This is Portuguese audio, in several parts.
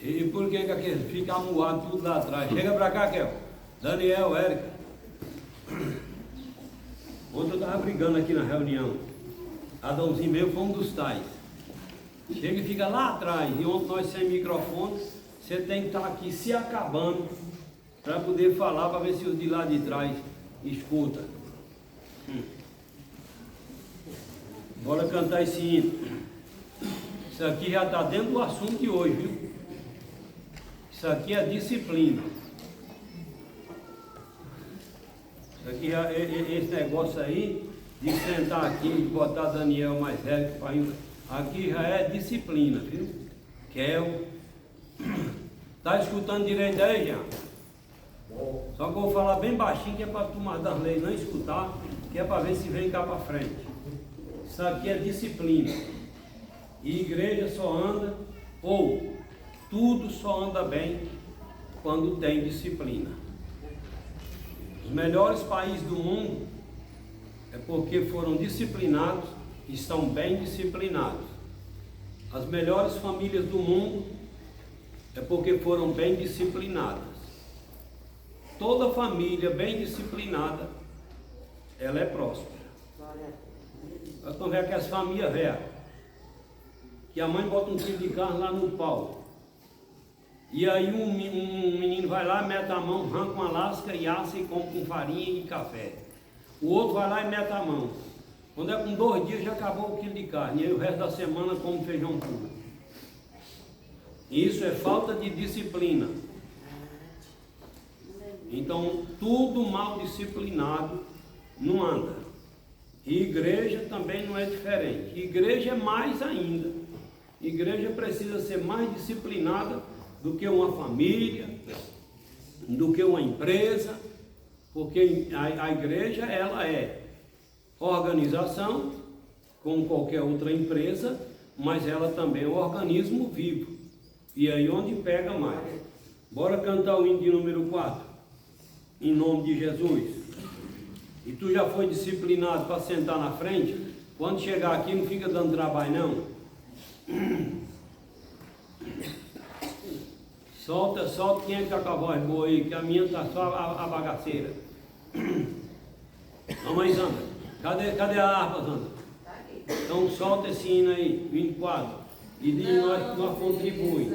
E por que aquele fica amuado tudo lá atrás? Chega pra cá, Kel. Daniel, Érica. Ontem eu estava brigando aqui na reunião. Adãozinho meu foi um dos tais. Chega e fica lá atrás. E ontem nós sem microfone, você tem que estar aqui se acabando para poder falar, para ver se os de lá de trás escuta. Bora cantar esse hino. Isso aqui já está dentro do assunto de hoje, viu? Isso aqui é disciplina. Isso aqui, esse negócio aí, de sentar aqui e botar Daniel mais velho, aqui já é disciplina, viu? Kel. Tá escutando direito aí, já? Só que eu vou falar bem baixinho, que é para a turma das leis não escutar, que é para ver se vem cá para frente. Isso aqui é disciplina. E igreja só anda, ou tudo só anda bem quando tem disciplina. Os melhores países do mundo é porque foram disciplinados e estão bem disciplinados. As melhores famílias do mundo é porque foram bem disciplinadas. Toda família bem disciplinada, ela é próspera. Nós estamos vendo aquelas famílias velhas, que a mãe bota um quilo de carne lá no pau. E aí um menino vai lá, mete a mão, arranca uma lasca e assa e come com farinha e café. O outro vai lá e mete a mão. Quando é com 2 dias já acabou o quilo de carne. E aí o resto da semana come feijão puro. Isso é falta de disciplina. Então tudo mal disciplinado não anda. E igreja também não é diferente. Igreja é mais ainda. Igreja precisa ser mais disciplinada do que uma família, do que uma empresa, porque a igreja ela é organização, como qualquer outra empresa, mas ela também é um organismo vivo. E aí onde pega mais? Bora cantar o hino de número 4, em nome de Jesus. E tu já foi disciplinado para sentar na frente? Quando chegar aqui não fica dando trabalho não. Solta, quem é que está com a voz boa aí, que a minha está só a bagaceira. Vamos aí, Sandra. Cadê a harpa, Sandra? Então solta esse hino aí, 24. E diz nós contribui.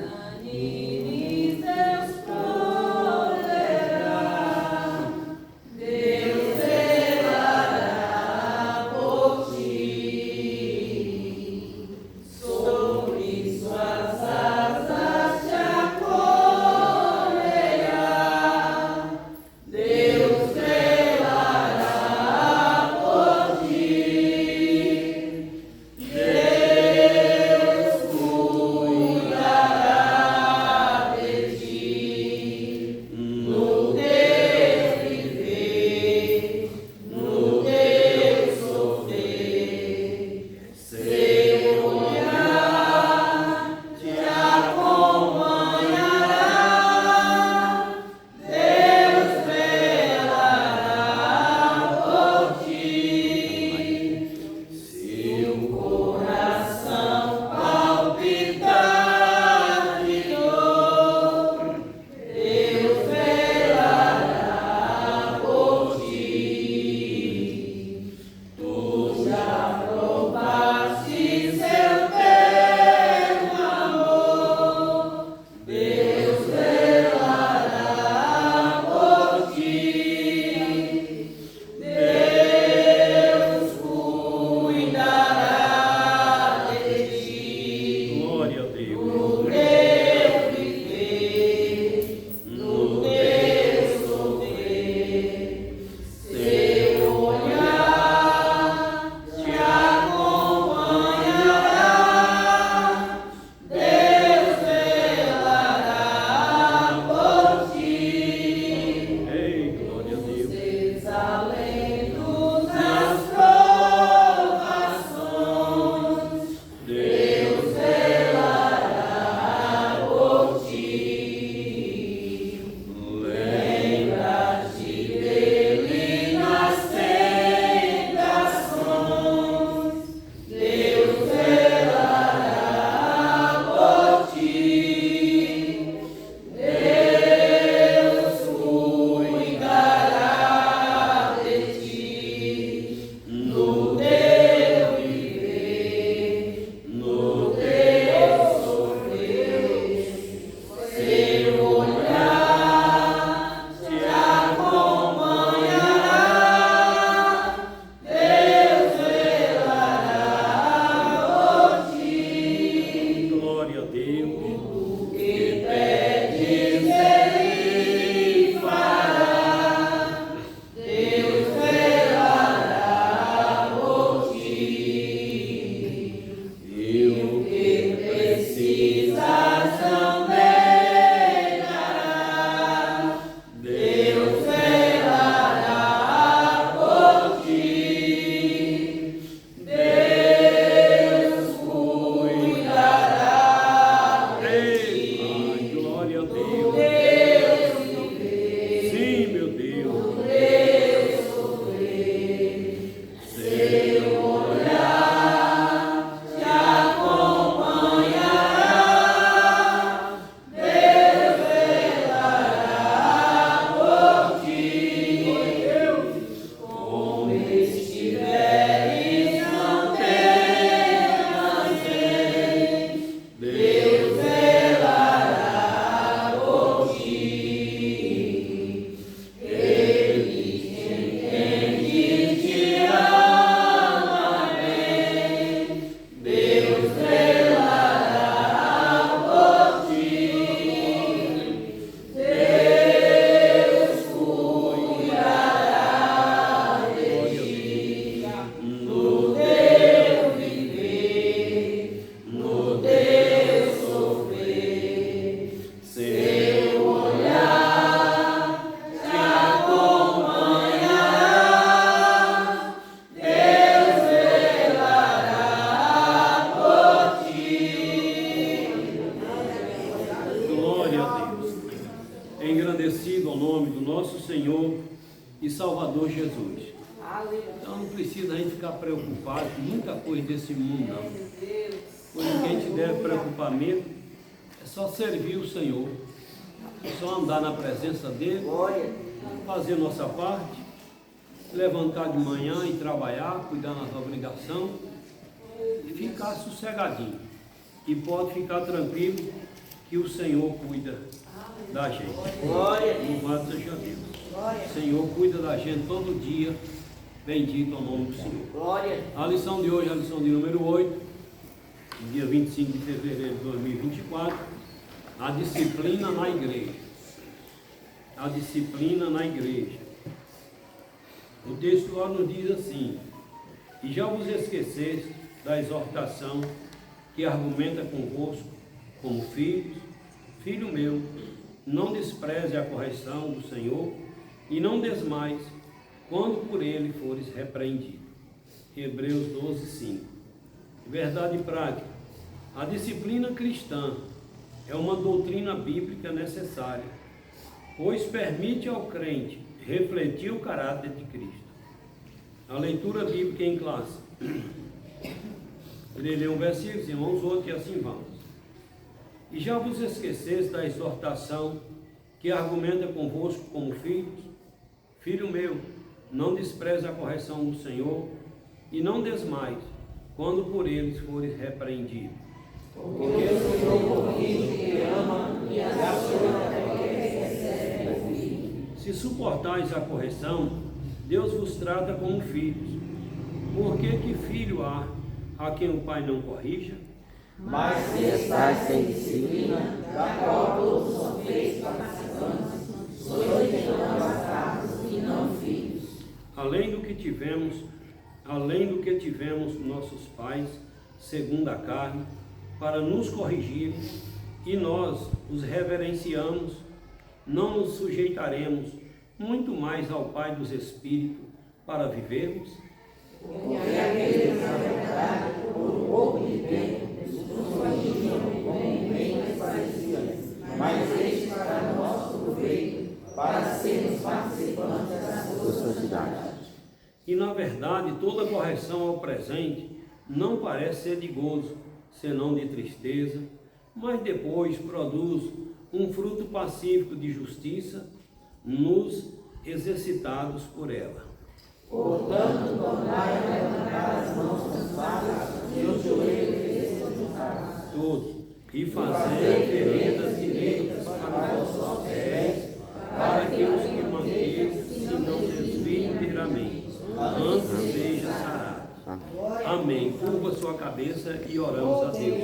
Deus, que pedes Ele fará, Deus velará por ti, e o que precisas também dará, Deus velará por ti, Deus cuidará de ti. Ai, glória a Deus. Sim, meu Deus. Seu olhar te acompanhará, Deus velará por ti. Como estiveres, não temas, Deus velará por ti. Ele te entende e te ama bem, Deus velará por ti, Deus cuidará de ti, no teu viver, no teu sofrer, seu olhar te acompanhará, Deus velará por ti. Glória a Deus. Engrandecido ao nome do nosso Senhor e Salvador Jesus. Então não precisa a gente ficar preocupado com muita coisa desse mundo, não. Coisa que a gente deve preocupar mesmo é só servir o Senhor, é só andar na presença dEle, fazer nossa parte, levantar de manhã e trabalhar, cuidar das obrigações e ficar sossegadinho. E pode ficar tranquilo que o Senhor cuida da gente. Louvado seja Deus. O Senhor cuida da gente todo dia. Bendito é o nome do Senhor. A lição de hoje é a lição de número 8, dia 25 de fevereiro de 2024. A disciplina na igreja. A disciplina na igreja. O texto lá nos diz assim: e já vos esqueceste da exortação que argumenta convosco como filhos, filho meu, não despreze a correção do Senhor e não desmais quando por ele fores repreendido. Hebreus 12, 5. Verdade prática. A disciplina cristã é uma doutrina bíblica necessária, pois permite ao crente refletir o caráter de Cristo. A leitura bíblica em classe. Ele lê um versículo, irmãos, outro e assim vamos. E já vos esqueceste da exortação que argumenta convosco como filhos? Filho meu, não despreze a correção do Senhor e não desmais quando por eles fores repreendido. Porque o Senhor corrige quem ama e açoita aquele que recebe. Se suportais a correção, Deus vos trata como filhos. Por que filho há a quem o pai não corrija? Mas se estáis sem disciplina, da qual todos sofreis participantes, sois então bastardos e não filhos. Além do que tivemos nossos pais, segundo a carne, para nos corrigir, e nós os reverenciamos, não nos sujeitaremos muito mais ao Pai dos Espíritos para vivermos? Porque aqueles, na verdade, por um pouco de tempo, nos corrigiam como bem parecidas, mas este para nosso proveito, para sermos participantes da sua santidade. E na verdade, toda correção ao presente não parece ser de gozo, senão de tristeza, mas depois produz um fruto pacífico de justiça nos exercitados por ela. Portanto, tornai a levantar as mãos cansadas e os joelhos desconjuntados. Todos, e fazer veredas direitas para os vossos pés, para que os que mantenham se não desviem inteiramente, antes seja sarado. Amém. Amém. Curva sua cabeça e oramos a Deus.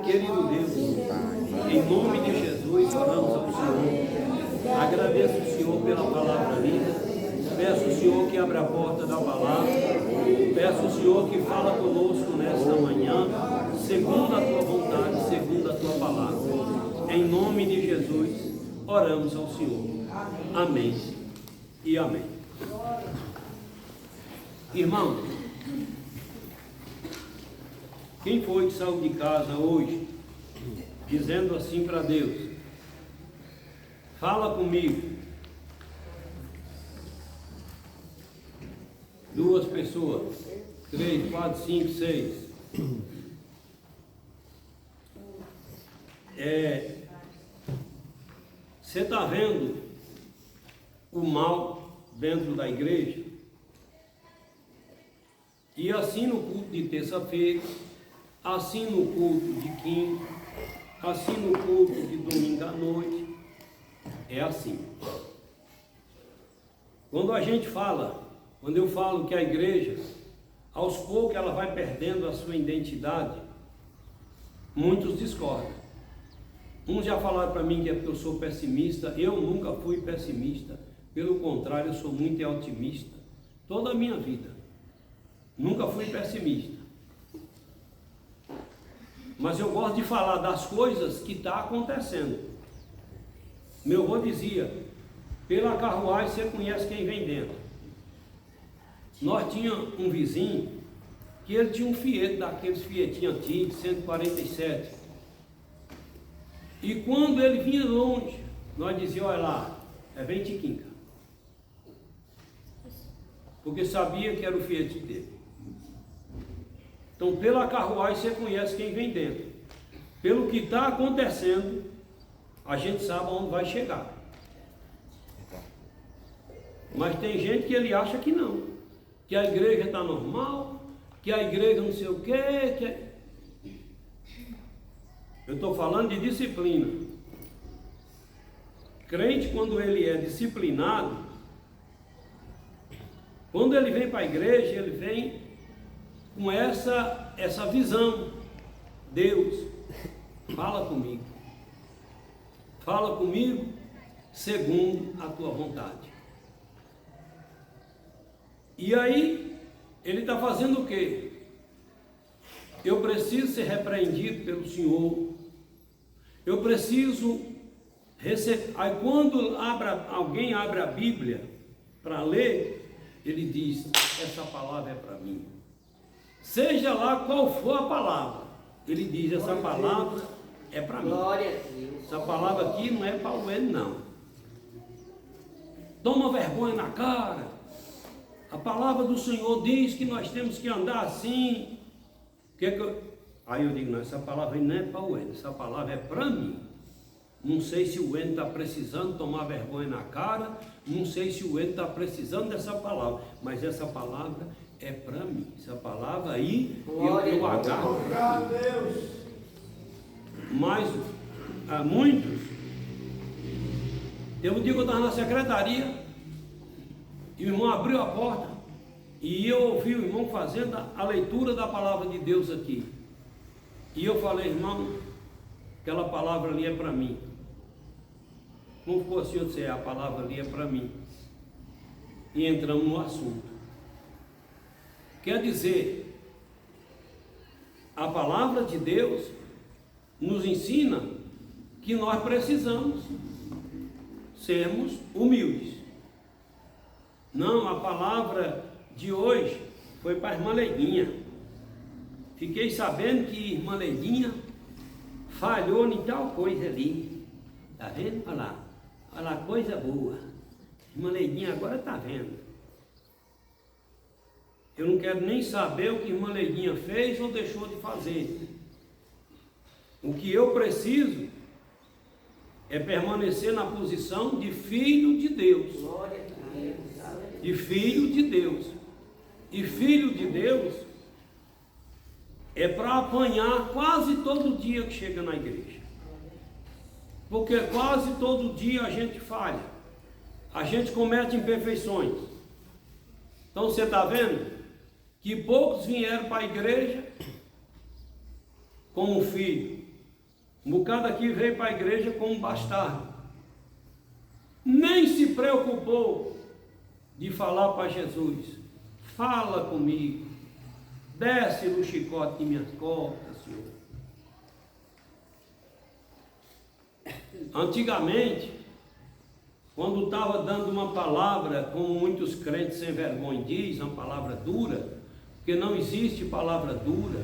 Querido Deus, em nome de Jesus, oramos ao Senhor. Agradeço o Senhor pela palavra lida. Peço ao Senhor que abra a porta da palavra. Peço ao Senhor que fala conosco nesta manhã, segundo a tua vontade, segundo a tua palavra. Em nome de Jesus, oramos ao Senhor. Amém e amém. Irmão, quem foi que saiu de casa hoje dizendo assim para Deus: fala comigo? 2 pessoas, 3, 4, 5, 6. Você está vendo o mal dentro da igreja? E assim no culto de terça-feira, assim no culto de quinta, assim no culto de domingo à noite, é assim. Quando eu falo que a igreja, aos poucos ela vai perdendo a sua identidade, muitos discordam. Uns já falaram para mim que é porque eu sou pessimista. Eu nunca fui pessimista, pelo contrário, eu sou muito otimista, toda a minha vida. Nunca fui pessimista. Mas eu gosto de falar das coisas que estão acontecendo. Meu avô dizia: pela carruagem você conhece quem vem dentro. Nós tínhamos um vizinho que ele tinha um Fiat, daqueles Fiatinhos antigos, 147. E quando ele vinha longe, nós dizíamos: olha lá, é bem tiquinca. Porque sabia que era o Fiat dele. Então, pela carruagem você conhece quem vem dentro. Pelo que está acontecendo, a gente sabe onde vai chegar. Mas tem gente que ele acha que não, que a igreja está normal, que a igreja não sei o quê. Eu estou falando de disciplina. Crente, quando ele é disciplinado, quando ele vem para a igreja, ele vem com essa visão. Deus, fala comigo. Fala comigo segundo a tua vontade. E aí, ele está fazendo o quê? Eu preciso ser repreendido pelo Senhor. Eu preciso receber. Aí quando alguém abre a Bíblia para ler, ele diz: essa palavra é para mim. Seja lá qual for a palavra, ele diz: essa palavra é para mim. Glória a Deus. Essa palavra aqui não é para o N, não. Toma vergonha na cara. A palavra do Senhor diz que nós temos que andar assim. Aí eu digo: não, essa palavra não é para o N, essa palavra é para mim. Não sei se o N está precisando tomar vergonha na cara, não sei se o N está precisando dessa palavra, mas essa palavra é para mim. Essa palavra aí eu agarro. Mas muitos, teve um dia que eu estava na secretaria e o irmão abriu a porta e eu ouvi o irmão fazendo a leitura da palavra de Deus aqui. E eu falei: irmão, aquela palavra ali é para mim. Como ficou assim? Eu disse: a palavra ali é para mim. E entramos no assunto. Quer dizer, a palavra de Deus nos ensina que nós precisamos sermos humildes. Não, a palavra de hoje foi para a irmã Leidinha. Fiquei sabendo que a irmã Leidinha falhou em tal coisa ali. Está vendo? Olha lá, coisa boa. Irmã Leidinha agora está vendo. Eu não quero nem saber o que a irmã Leidinha fez ou deixou de fazer. O que eu preciso é permanecer na posição de filho de Deus. De filho de Deus. E filho de Deus é para apanhar quase todo dia que chega na igreja. Porque quase todo dia a gente falha. A gente comete imperfeições. Então você está vendo que poucos vieram para a igreja como filho. Um bocado aqui veio para a igreja como bastardo. Nem se preocupou de falar para Jesus: fala comigo, desce no chicote de minhas costas, Senhor. Antigamente, quando estava dando uma palavra, como muitos crentes sem vergonha dizem, uma palavra dura, porque não existe palavra dura.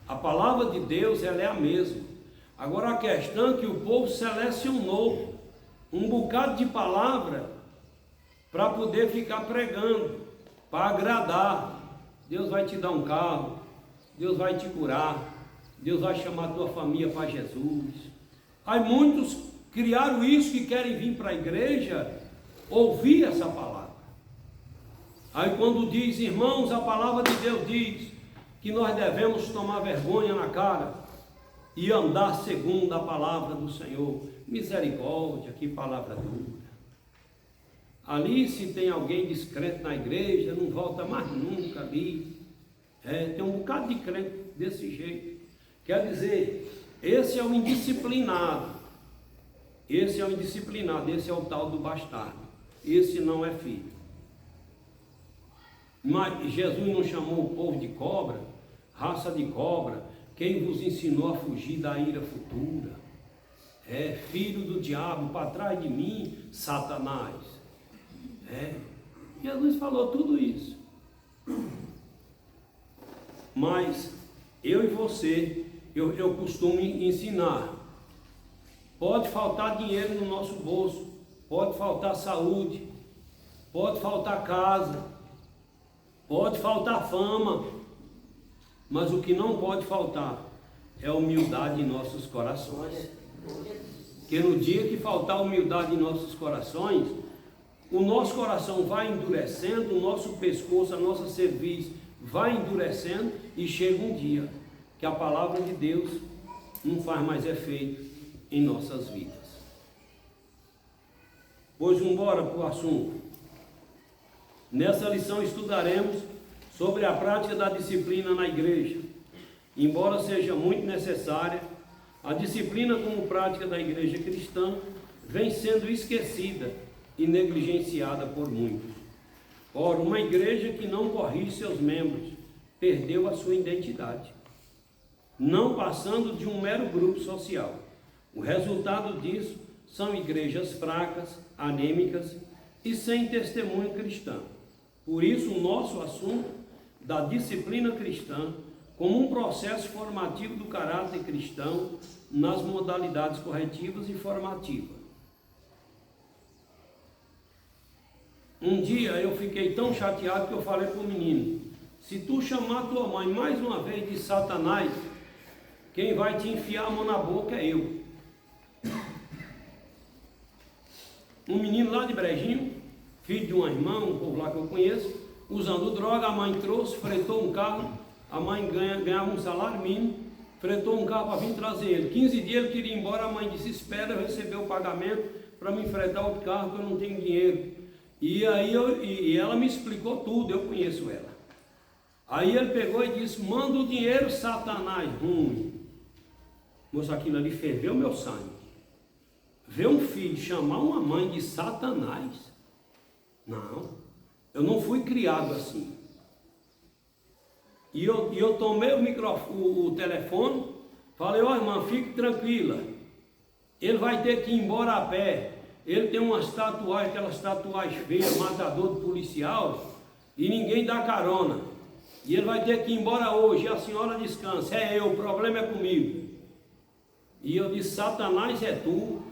A palavra de Deus, ela é a mesma. Agora a questão é que o povo selecionou um bocado de palavra para poder ficar pregando, para agradar. Deus vai te dar um carro, Deus vai te curar, Deus vai chamar a tua família para Jesus. Aí muitos criaram isso, que querem vir para a igreja ouvir essa palavra. Aí quando diz: irmãos, a palavra de Deus diz que nós devemos tomar vergonha na cara e andar segundo a palavra do Senhor. Misericórdia, que palavra dura. Ali, se tem alguém descrente na igreja, não volta mais nunca ali. Tem um bocado de crente desse jeito. Quer dizer, esse é o indisciplinado. Esse é o indisciplinado, esse é o tal do bastardo. Esse não é filho. Mas Jesus não chamou o povo de cobra, raça de cobra, quem vos ensinou a fugir da ira futura? Filho do diabo, para trás de mim, Satanás. Jesus falou tudo isso. Mas eu e você, eu costumo ensinar: pode faltar dinheiro no nosso bolso, pode faltar saúde, pode faltar casa, pode faltar fama, mas o que não pode faltar é humildade em nossos corações. Porque no dia que faltar humildade em nossos corações, o nosso coração vai endurecendo, o nosso pescoço, a nossa cerviz vai endurecendo, e chega um dia que a palavra de Deus não faz mais efeito em nossas vidas. Pois vamos embora para o assunto. Nessa lição estudaremos sobre a prática da disciplina na igreja. Embora seja muito necessária, a disciplina como prática da igreja cristã vem sendo esquecida e negligenciada por muitos. Ora, uma igreja que não corrige seus membros perdeu a sua identidade, não passando de um mero grupo social. O resultado disso são igrejas fracas, anêmicas e sem testemunho cristão. Por isso, o nosso assunto da disciplina cristã como um processo formativo do caráter cristão nas modalidades corretivas e formativas. Um dia eu fiquei tão chateado que eu falei para o menino: se tu chamar tua mãe mais uma vez de Satanás, quem vai te enfiar a mão na boca é eu. Um menino lá de Brejinho, filho de uma irmã, um povo lá que eu conheço, usando droga, a mãe trouxe, fretou um carro, a mãe ganhava um salário mínimo, fretou um carro para vir trazer ele. 15 dias ele queria ir embora, a mãe disse: espera eu receber o pagamento para me fretar outro carro, que eu não tenho dinheiro. E aí ela me explicou tudo, eu conheço ela. Aí ele pegou e disse: manda o dinheiro, Satanás ruim. Moço, aquilo ali ferveu meu sangue. Ver um filho chamar uma mãe de Satanás? Não, eu não fui criado assim. E eu tomei o telefone, falei: ó irmã, fique tranquila, ele vai ter que ir embora a pé. Ele tem umas tatuagens, aquelas tatuagens feias, matador de policial, e ninguém dá carona. E ele vai ter que ir embora hoje, e a senhora descansa. O problema é comigo. E eu disse: Satanás é tu,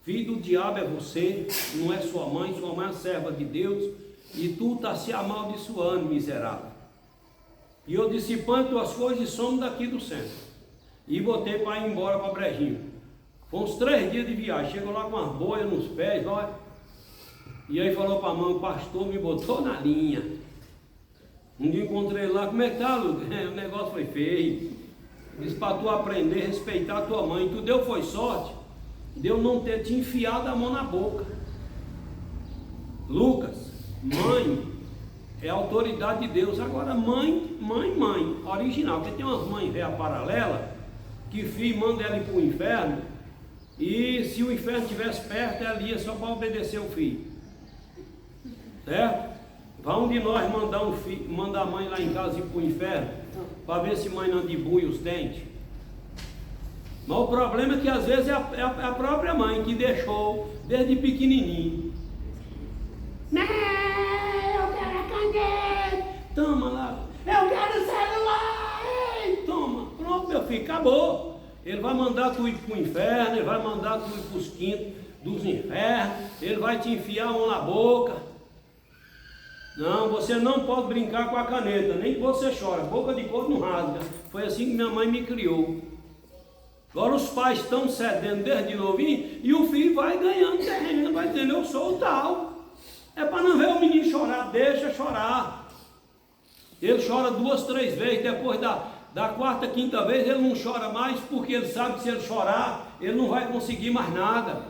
filho do diabo é você, não é sua mãe é a serva de Deus, e tu está se amaldiçoando, miserável. E eu disse: põe tuas coisas e somos daqui do centro. E botei para ir embora para Brejinho. Foi uns 3 dias de viagem, chegou lá com umas boias nos pés, olha. E aí falou para a mãe: o pastor me botou na linha. Um dia encontrei lá: como é que tá, Lucas? O negócio foi feio. Disse: para tu aprender a respeitar a tua mãe. Tu deu foi sorte de eu não ter te enfiado a mão na boca. Lucas, mãe, é a autoridade de Deus. Agora, mãe, original, porque tem umas mães véia paralela, que filho manda ela ir para o inferno, e se o inferno estivesse perto, ela ia só para obedecer o filho. Certo? Vai um de nós mandar a mãe lá em casa ir para o inferno, para ver se mãe não debulha os dentes. Mas o problema é que às vezes é a própria mãe que deixou desde pequenininho. Não, eu quero a caneta. Toma lá. Eu quero o celular. Ei, toma. Pronto, meu filho, acabou. Ele vai mandar tu ir para o inferno, ele vai mandar tu ir para os quintos dos infernos, ele vai te enfiar a mão na boca. Não, você não pode brincar com a caneta, nem que você chora, boca de couro não rasga. Foi assim que minha mãe me criou. Agora os pais estão cedendo desde novinho e o filho vai ganhando terreno, vai dizendo, eu sou o tal. É para não ver o menino chorar, deixa chorar. Ele chora 2, 3 vezes, depois da quarta, quinta vez ele não chora mais, porque ele sabe que se ele chorar, ele não vai conseguir mais nada.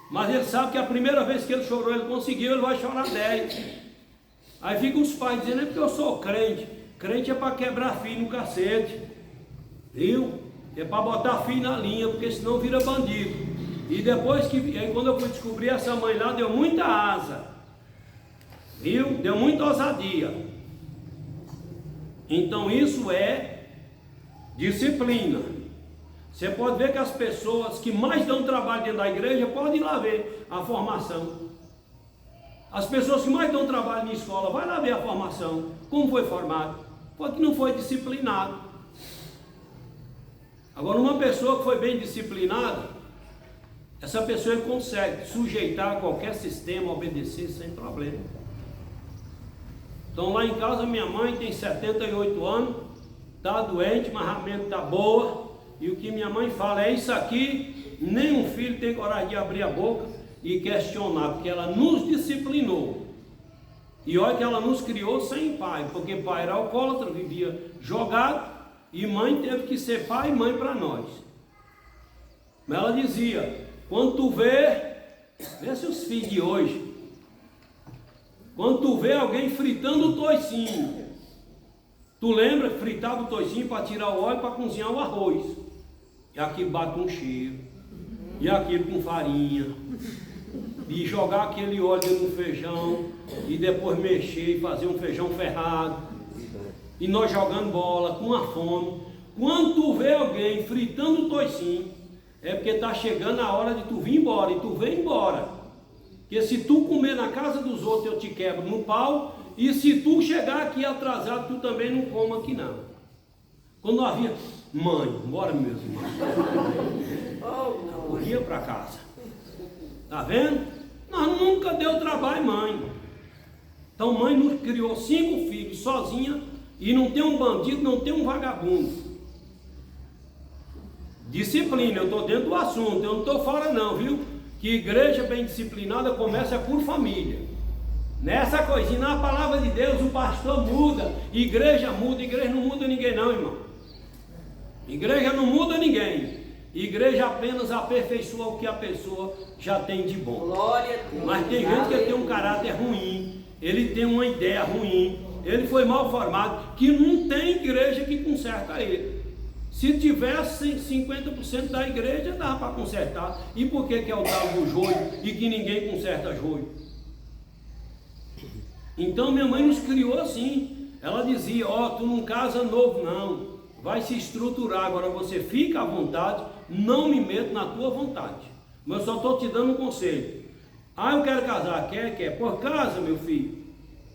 Mas ele sabe que a primeira vez que ele chorou, ele conseguiu, ele vai chorar 10. Aí ficam os pais dizendo, é porque eu sou crente. Crente é para quebrar filho no cacete. Viu? É para botar filho na linha, porque senão vira bandido. E depois aí quando eu fui descobrir, essa mãe lá deu muita asa. Viu? Deu muita ousadia. Então isso é disciplina. Você pode ver que as pessoas que mais dão trabalho dentro da igreja, podem ir lá ver a formação. As pessoas que mais dão trabalho na escola, vai lá ver a formação, como foi formado, porque não foi disciplinado. Agora, uma pessoa que foi bem disciplinada, essa pessoa consegue sujeitar a qualquer sistema, obedecer sem problema. Então lá em casa minha mãe tem 78 anos, está doente, mas a mente está boa, e o que minha mãe fala é isso aqui, nenhum filho tem coragem de abrir a boca e questionar, porque ela nos disciplinou. E olha que ela nos criou sem pai, porque pai era alcoólatra, vivia jogado, e mãe teve que ser pai e mãe para nós. Mas ela dizia, quando tu vê se os filhos de hoje, quando tu vê alguém fritando o toicinho, tu lembra, fritava o toicinho para tirar o óleo para cozinhar o arroz, e aquilo bate um cheiro, e aquilo com farinha, e jogar aquele óleo no feijão, e depois mexer e fazer um feijão ferrado, e nós jogando bola com a fome. Quando tu vê alguém fritando o toicinho, é porque está chegando a hora de tu vir embora, e tu vem embora. Porque se tu comer na casa dos outros, eu te quebro no pau, e se tu chegar aqui atrasado, tu também não coma aqui não. Quando havia, mãe, bora meus irmãos, corria para casa. Tá vendo? Nós nunca deu trabalho, mãe. Então mãe nos criou 5 filhos sozinha, e não tem um bandido, não tem um vagabundo. Disciplina, eu estou dentro do assunto, eu não estou fora não, viu? Que igreja bem disciplinada começa por família. Nessa coisinha, na palavra de Deus, o pastor muda, igreja não muda ninguém não, irmão. Igreja não muda ninguém. Igreja apenas aperfeiçoa o que a pessoa já tem de bom. Glória a Deus. Mas tem gente que tem um caráter ruim, ele tem uma ideia ruim, ele foi mal formado, que não tem igreja que conserta ele. Se tivesse 50% da igreja, dava para consertar. E por que é o tal do joio e que ninguém conserta joio? Então minha mãe nos criou assim. Ela dizia, tu não casa novo não, vai se estruturar, agora você fica à vontade, não me meto na tua vontade. Mas eu só estou te dando um conselho. Eu quero casar, quer, por casa, meu filho.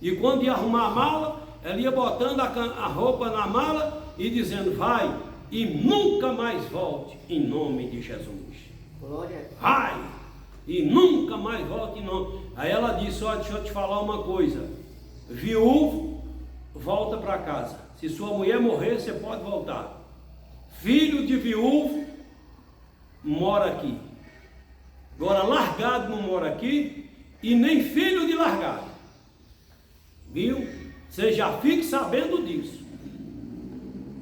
E quando ia arrumar a mala, ela ia botando a roupa na mala e dizendo, vai, e nunca mais volte em nome de Jesus. Glória. Vai, e nunca mais volte em nome. Aí ela disse, deixa eu te falar uma coisa, viúvo, volta para casa. Se sua mulher morrer, você pode voltar. Filho de viúvo, mora aqui. Agora largado não mora aqui, e nem filho de largado. Viu? Você já fique sabendo disso.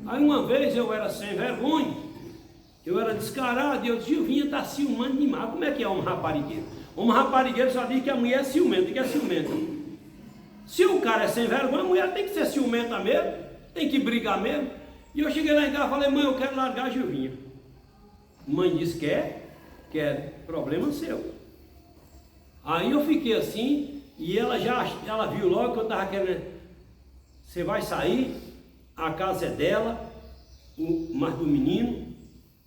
Aí uma vez eu era sem vergonha, eu era descarado, e eu dizia, eu vinha estar ciumando demais. Como é que é um raparigueiro? Um raparigueiro só diz que a mulher é ciumenta, que é ciumenta. Se o cara é sem vergonha, a mulher tem que ser ciumenta mesmo, tem que brigar mesmo. E eu cheguei lá em casa e falei, mãe, eu quero largar a Gilvinha. Mãe disse, quer, problema seu. Aí eu fiquei assim, e ela viu logo que eu estava querendo, você vai sair, a casa é dela, mas do menino,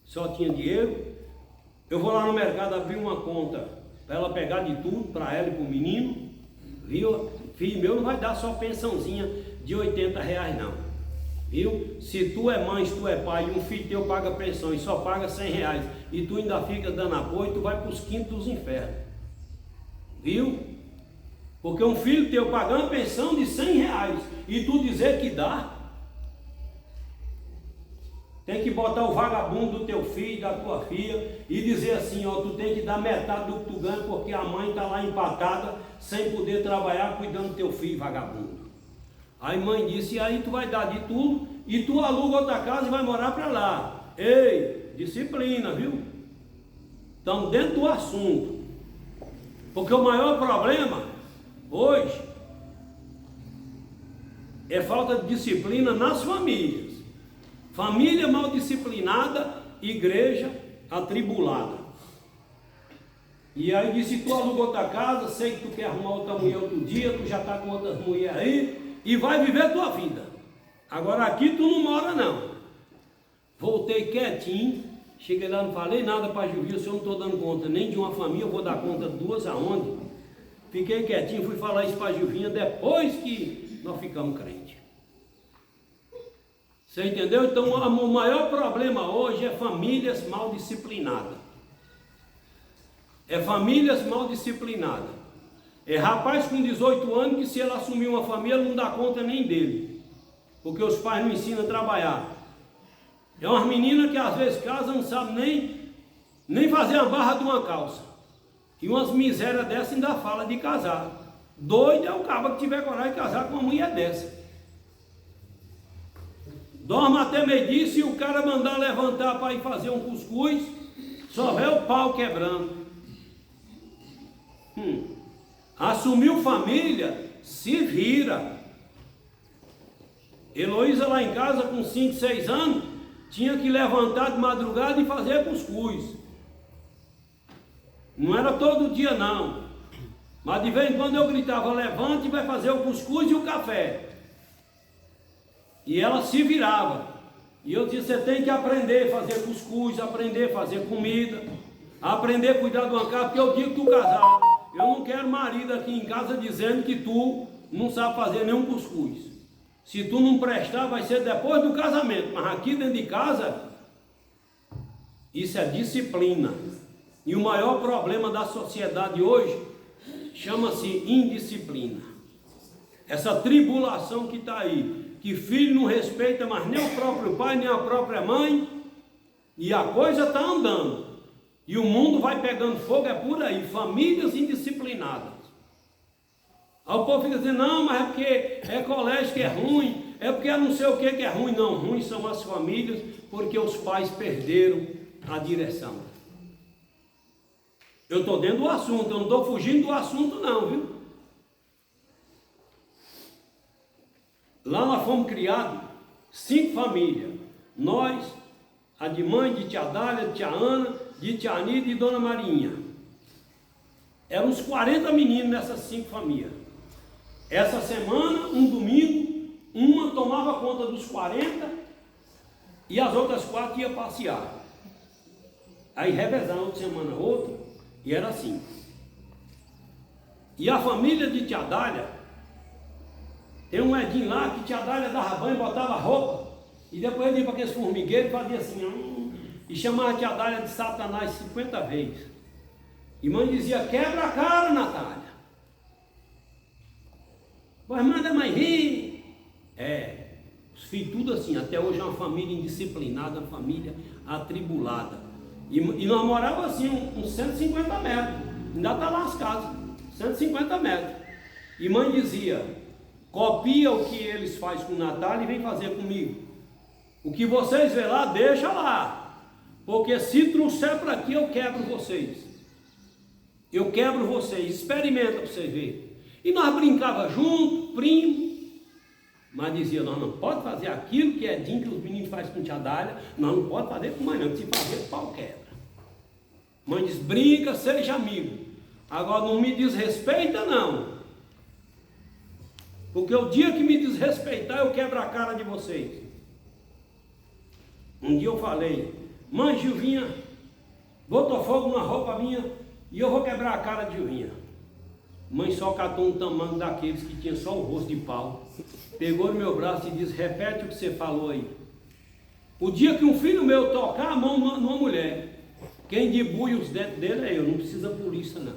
só tinha dinheiro, eu vou lá no mercado abrir uma conta, para ela pegar de tudo, para ela e para o menino, viu? Filho meu não vai dar só pensãozinha de R$80 não, viu? Se tu é mãe, se tu é pai, e um filho teu paga pensão e só paga R$100, e tu ainda fica dando apoio, tu vai para os quintos dos infernos, viu? Porque um filho teu pagando pensão de R$100, e tu dizer que dá, tem que botar o vagabundo do teu filho, da tua filha, e dizer assim, ó, tu tem que dar metade do que tu ganha, porque a mãe está lá empatada, sem poder trabalhar, cuidando do teu filho, vagabundo. Aí mãe disse, e aí tu vai dar de tudo, e tu aluga outra casa e vai morar para lá. Ei, disciplina, viu? Estamos dentro do assunto. Porque o maior problema, hoje, é falta de disciplina nas famílias. Família mal disciplinada, igreja atribulada. E aí disse, tu aluga outra casa, sei que tu quer arrumar outra mulher outro dia, tu já está com outras mulheres aí, e vai viver a tua vida. Agora aqui tu não mora não. Voltei quietinho, cheguei lá, não falei nada para a Gilvinha, se eu não estou dando conta nem de uma família, eu vou dar conta de duas aonde? Fiquei quietinho, fui falar isso para a Gilvinha depois que nós ficamos crentes. Você entendeu? Então o maior problema hoje é famílias mal disciplinadas. É famílias mal disciplinadas. É rapaz com 18 anos que se ele assumir uma família não dá conta nem dele. Porque os pais não ensinam a trabalhar. É umas meninas que às vezes casam não sabem nem fazer a barra de uma calça. E umas misérias dessas ainda fala de casar. Doido é o cabra que tiver coragem de casar com uma mulher dessa. Dorme até meio-dia, e o cara mandar levantar para ir fazer um cuscuz, só vê o pau quebrando. Assumiu família, se vira. Heloísa lá em casa com 5, 6 anos, tinha que levantar de madrugada e fazer cuscuz. Não era todo dia não, mas de vez em quando eu gritava, levante e vai fazer o cuscuz e o café. E ela se virava. E eu disse, você tem que aprender a fazer cuscuz, aprender a fazer comida, aprender a cuidar de uma casa, porque eu digo que tu casar, eu não quero marido aqui em casa dizendo que tu não sabe fazer nenhum cuscuz. Se tu não prestar, vai ser depois do casamento. Mas aqui dentro de casa, isso é disciplina. E o maior problema da sociedade hoje chama-se indisciplina. Essa tribulação que está aí, que filho não respeita mais nem o próprio pai, nem a própria mãe, e a coisa está andando. E o mundo vai pegando fogo, é por aí, famílias indisciplinadas. Aí o povo fica dizendo, não, mas é porque é colégio que é ruim, é porque é não sei o que é ruim. Não, ruim são as famílias, porque os pais perderam a direção. Eu estou dentro do assunto, eu não estou fugindo do assunto não, viu? Lá nós fomos criados 5 famílias. Nós, a de mãe, de tia Dália, de tia Ana, de tia Anita e de dona Marinha. Eram uns 40 meninos nessas 5 famílias. Essa semana, um domingo, uma tomava conta dos 40 e as outras 4 iam passear. Aí revezava outra semana outra e era assim. E a família de tia Dália, tem um Edinho lá que tia Dália dava banho, botava roupa, e depois ele ia para aqueles formigueiros e fazia assim, e chamava a tia Dália de Satanás 50 vezes. E mãe dizia, quebra a cara, Natália. Pois manda mais rir. Os filhos tudo assim, até hoje é uma família indisciplinada, uma família atribulada. E nós morávamos assim, uns 150 metros, ainda está lá as casas, 150 metros. E mãe dizia, copia o que eles fazem com o Natália e vem fazer comigo. O que vocês vê lá, deixa lá. Porque se trouxer para aqui, eu quebro vocês. Eu quebro vocês. Experimenta para vocês verem. E nós brincava junto, primo, mas dizia, nós não pode fazer aquilo que é dinho que os meninos fazem com tia Dália, nós não pode fazer com mãe não, que se fazer, o pau quebra. Mãe diz, brinca, seja amigo. Agora não me desrespeita não. Porque o dia que me desrespeitar, eu quebro a cara de vocês. Um dia eu falei, mãe Gilvinha, botou fogo na roupa minha e eu vou quebrar a cara de Gilvinha. Mãe só catou um tamanho daqueles que tinha só o rosto de pau. Pegou no meu braço e disse, repete o que você falou aí. O dia que um filho meu tocar a mão numa mulher, quem debulha os dentes dele é eu, não precisa polícia não.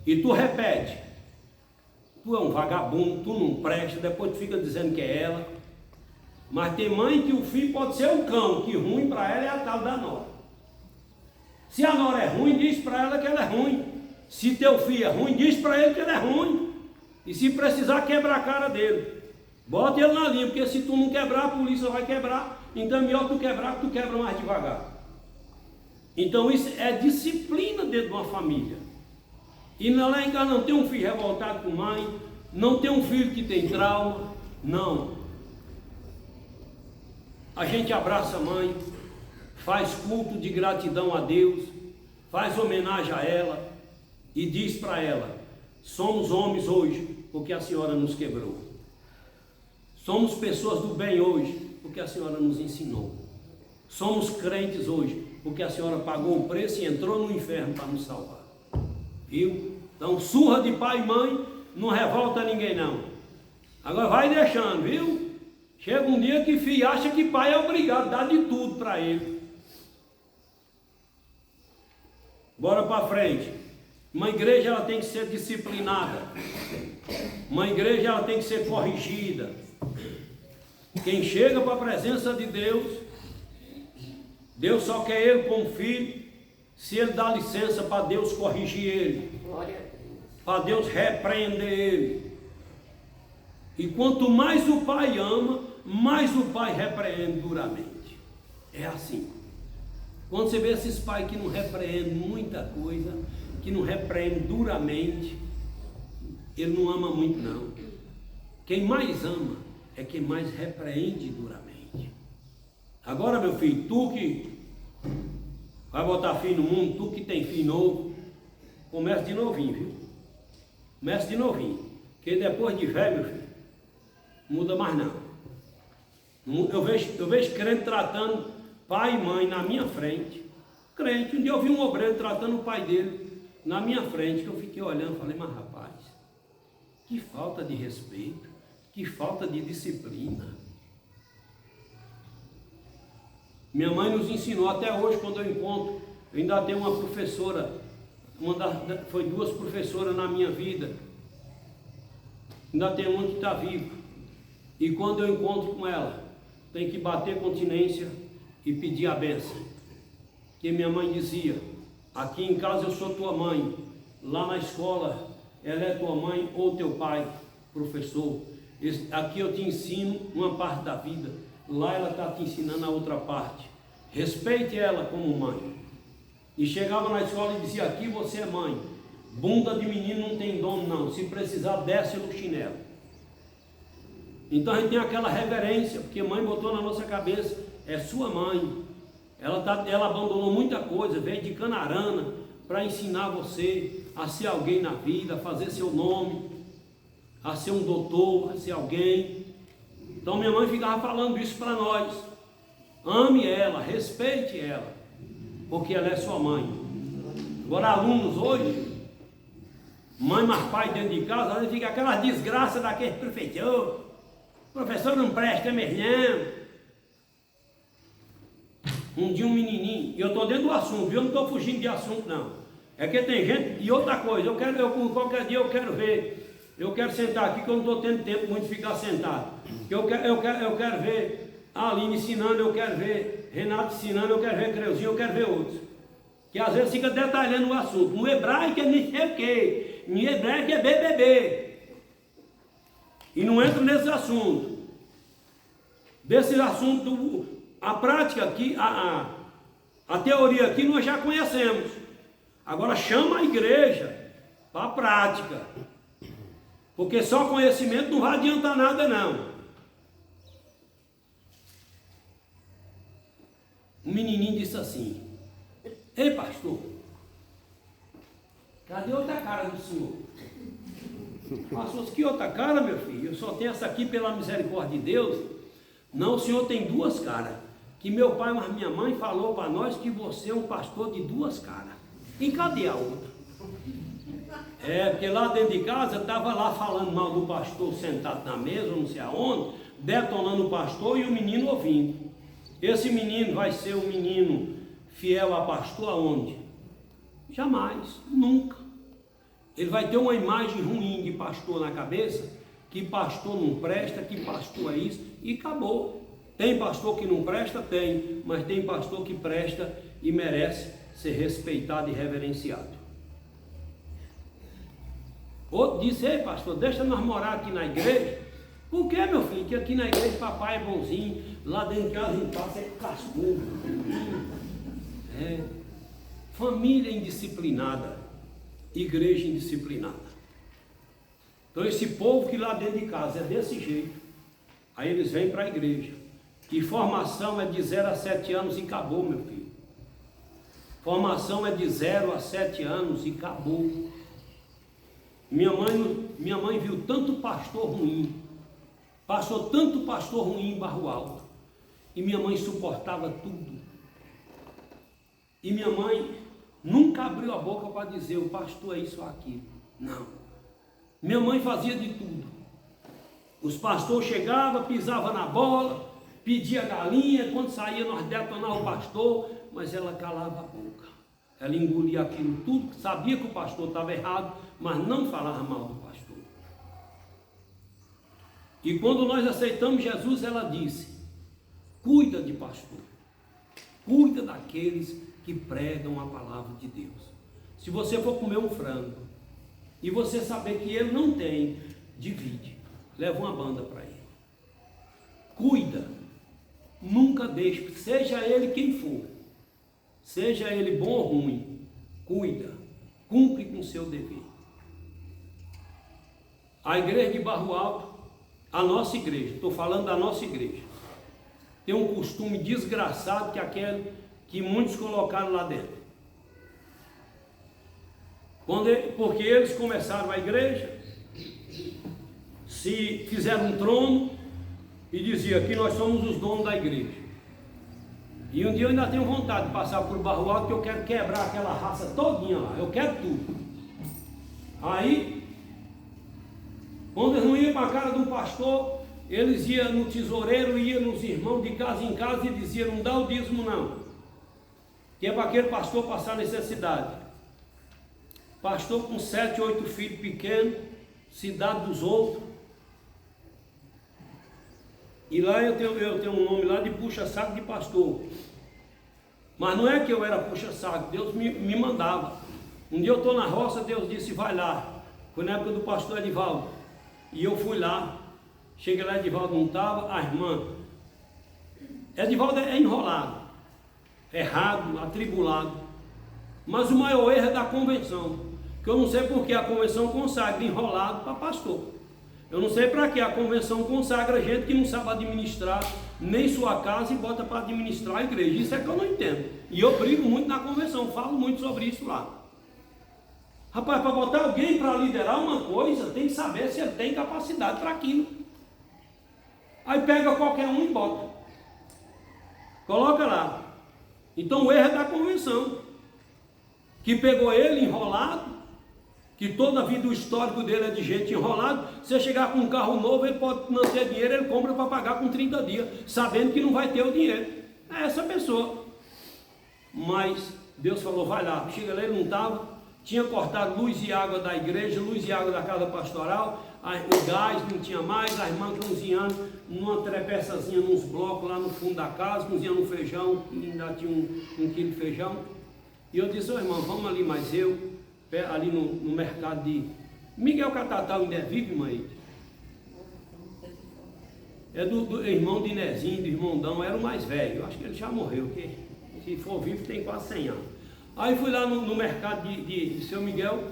E tu repete, tu é um vagabundo, tu não presta, depois tu fica dizendo que é ela. Mas tem mãe que o filho pode ser um cão, que ruim para ela é a tal da nora. Se a nora é ruim, diz para ela que ela é ruim. Se teu filho é ruim, diz para ele que ele é ruim. E se precisar, quebra a cara dele. Bota ele na linha, porque se tu não quebrar, a polícia vai quebrar. Então é melhor tu quebrar, que tu quebra mais devagar. Então isso é disciplina dentro de uma família. E lá em casa não tem um filho revoltado com mãe, não tem um filho que tem trauma, não. A gente abraça a mãe, faz culto de gratidão a Deus, faz homenagem a ela e diz para ela, somos homens hoje porque a senhora nos quebrou. Somos pessoas do bem hoje porque a senhora nos ensinou. Somos crentes hoje porque a senhora pagou o preço e entrou no inferno para nos salvar. Viu? Então surra de pai e mãe não revolta ninguém não. Agora vai deixando, viu? Chega um dia que filho acha que pai é obrigado a dar de tudo para ele. Bora para frente. Uma igreja ela tem que ser disciplinada. Uma igreja ela tem que ser corrigida. Quem chega para a presença de Deus, Deus só quer ele como filho, se ele dá licença para Deus corrigir ele, para Deus repreender ele. E quanto mais o pai ama, mais o pai repreende duramente. É assim. Quando você vê esses pais que não repreendem muita coisa, que não repreendem duramente, ele não ama muito não. Quem mais ama é quem mais repreende duramente. Agora, meu filho, tu que vai botar filho no mundo, tu que tem filho novo, começa de novinho, viu? Começa de novinho. Porque depois de velho, meu filho, muda mais não. Eu vejo crente tratando pai e mãe na minha frente. Crente, um dia eu vi um obreiro tratando o pai dele na minha frente, que eu fiquei olhando e falei, mas rapaz, que falta de respeito, que falta de disciplina. Minha mãe nos ensinou até hoje, quando eu encontro, eu ainda tenho uma professora, foi duas professoras na minha vida, ainda tem uma que está viva, e quando eu encontro com ela, tem que bater continência e pedir a bênção. Que minha mãe dizia, aqui em casa eu sou tua mãe, lá na escola ela é tua mãe ou teu pai, professor. Aqui eu te ensino uma parte da vida, lá ela está te ensinando a outra parte. Respeite ela como mãe. E chegava na escola e dizia, aqui você é mãe, bunda de menino não tem dono não, se precisar desce no chinelo. Então a gente tem aquela reverência, porque mãe botou na nossa cabeça, é sua mãe. Ela abandonou muita coisa, veio de Canarana para ensinar você a ser alguém na vida, a fazer seu nome, a ser um doutor, a ser alguém. Então minha mãe ficava falando isso para nós. Ame ela, respeite ela, porque ela é sua mãe. Agora alunos hoje, mãe mais pai dentro de casa, aí fica aquela desgraça daquele professor. Professor não presta mesmo não. Um dia um menininho, e eu estou dentro do assunto, viu? Eu não estou fugindo de assunto não. É que tem gente, e outra coisa, qualquer dia eu quero ver, eu quero sentar aqui que eu não estou tendo tempo muito de ficar sentado. Eu quero ver a Aline ensinando, eu quero ver Renato ensinando, eu quero ver Creuzinho, eu quero ver outros. Que às vezes fica detalhando o assunto. No hebraico é não sei o quê, no hebraico é BBB. E não entra nesse assunto. Desse assunto, a prática aqui, a teoria aqui nós já conhecemos. Agora chama a igreja para a prática. Porque só conhecimento não vai adiantar nada, não. Um menininho disse assim: ei, pastor, cadê outra cara do senhor? Pastor, que outra cara, meu filho? Eu só tenho essa aqui pela misericórdia de Deus. Não, o senhor tem duas caras. Que meu pai, mas minha mãe falou para nós que você é um pastor de duas caras. E cadê a outra? Porque lá dentro de casa estava lá falando mal do pastor sentado na mesa, não sei aonde, detonando o pastor e o menino ouvindo. Esse menino vai ser um menino fiel a pastor aonde? Jamais, nunca. Ele vai ter uma imagem ruim de pastor na cabeça, que pastor não presta, que pastor é isso, e acabou. Tem pastor que não presta? Tem, mas tem pastor que presta e merece ser respeitado e reverenciado. Outro disse: ei, pastor, deixa nós morar aqui na igreja. Por que, meu filho? Que aqui na igreja papai é bonzinho, lá dentro de casa a gente passa cascudo. Família indisciplinada, igreja indisciplinada. Então esse povo que lá dentro de casa é desse jeito, aí eles vêm para a igreja. E formação é de 0 a 7 anos e acabou, meu filho. Formação é de 0 a 7 anos e acabou. Minha mãe viu tanto pastor ruim, passou tanto pastor ruim em Barro Alto, e minha mãe suportava tudo. E minha mãe nunca abriu a boca para dizer: o pastor é isso ou aquilo. Não. Minha mãe fazia de tudo. Os pastores chegavam, pisavam na bola, pedia galinha, quando saía nós detonava o pastor, mas ela calava a boca. Ela engolia aquilo tudo, sabia que o pastor estava errado, mas não falava mal do pastor. E quando nós aceitamos Jesus, ela disse: cuida de pastor, cuida daqueles que pregam a palavra de Deus. Se você for comer um frango e você saber que ele não tem, divide, leva uma banda para ele. Cuida, nunca deixe, seja ele quem for, seja ele bom ou ruim, cuida, cumpre com o seu dever. A igreja de Barro Alto, a nossa igreja, estou falando da nossa igreja, tem um costume desgraçado que é aquele que muitos colocaram lá dentro. Porque eles começaram a igreja, se fizeram um trono e diziam que nós somos os donos da igreja. E um dia eu ainda tenho vontade de passar por Barro Alto, que eu quero quebrar aquela raça todinha lá, eu quero tudo. Aí, quando eles não iam para a casa do pastor, eles iam no tesoureiro, iam nos irmãos de casa em casa e diziam: não dá o dízimo não, que é para aquele pastor passar necessidade. Pastor com 7, 8 filhos pequenos, cidade dos outros. E lá eu tenho um nome lá de puxa-saco de pastor. Mas não é que eu era puxa-saco, Deus me mandava. Um dia eu estou na roça, Deus disse: vai lá. Foi na época do pastor Edivaldo. E eu fui lá. Cheguei lá, Edivaldo não estava, a irmã. Edivaldo é enrolado, errado, atribulado. Mas o maior erro é da convenção. Que eu não sei porque a convenção consagra enrolado para pastor. Eu não sei para que a convenção consagra gente que não sabe administrar nem sua casa e bota para administrar a igreja. Isso é que eu não entendo. E eu brigo muito na convenção, falo muito sobre isso lá. Rapaz, para botar alguém para liderar uma coisa, tem que saber se ele tem capacidade para aquilo. Aí pega qualquer um e bota. Coloca lá. Então o erro é da convenção, que pegou ele enrolado, que toda a vida o histórico dele é de gente enrolado. Se chegar com um carro novo, ele pode não ter dinheiro, ele compra para pagar com 30 dias, sabendo que não vai ter o dinheiro. É essa pessoa. Mas Deus falou: vai lá. Chega lá, ele não estava, tinha cortado luz e água da igreja, luz e água da casa pastoral, o gás não tinha mais, a irmã cozinhando numa trepeçazinha, nos blocos lá no fundo da casa, cozinhando um feijão, ainda tinha um quilo de feijão. E eu disse: ô irmão, vamos ali, mas eu ali no mercado de Miguel Catatal, ainda vive, mãe? É do irmão de Nezinho, do irmão Dão, era o mais velho. Eu acho que ele já morreu, porque se for vivo tem quase 100 anos. Aí fui lá no mercado de seu Miguel,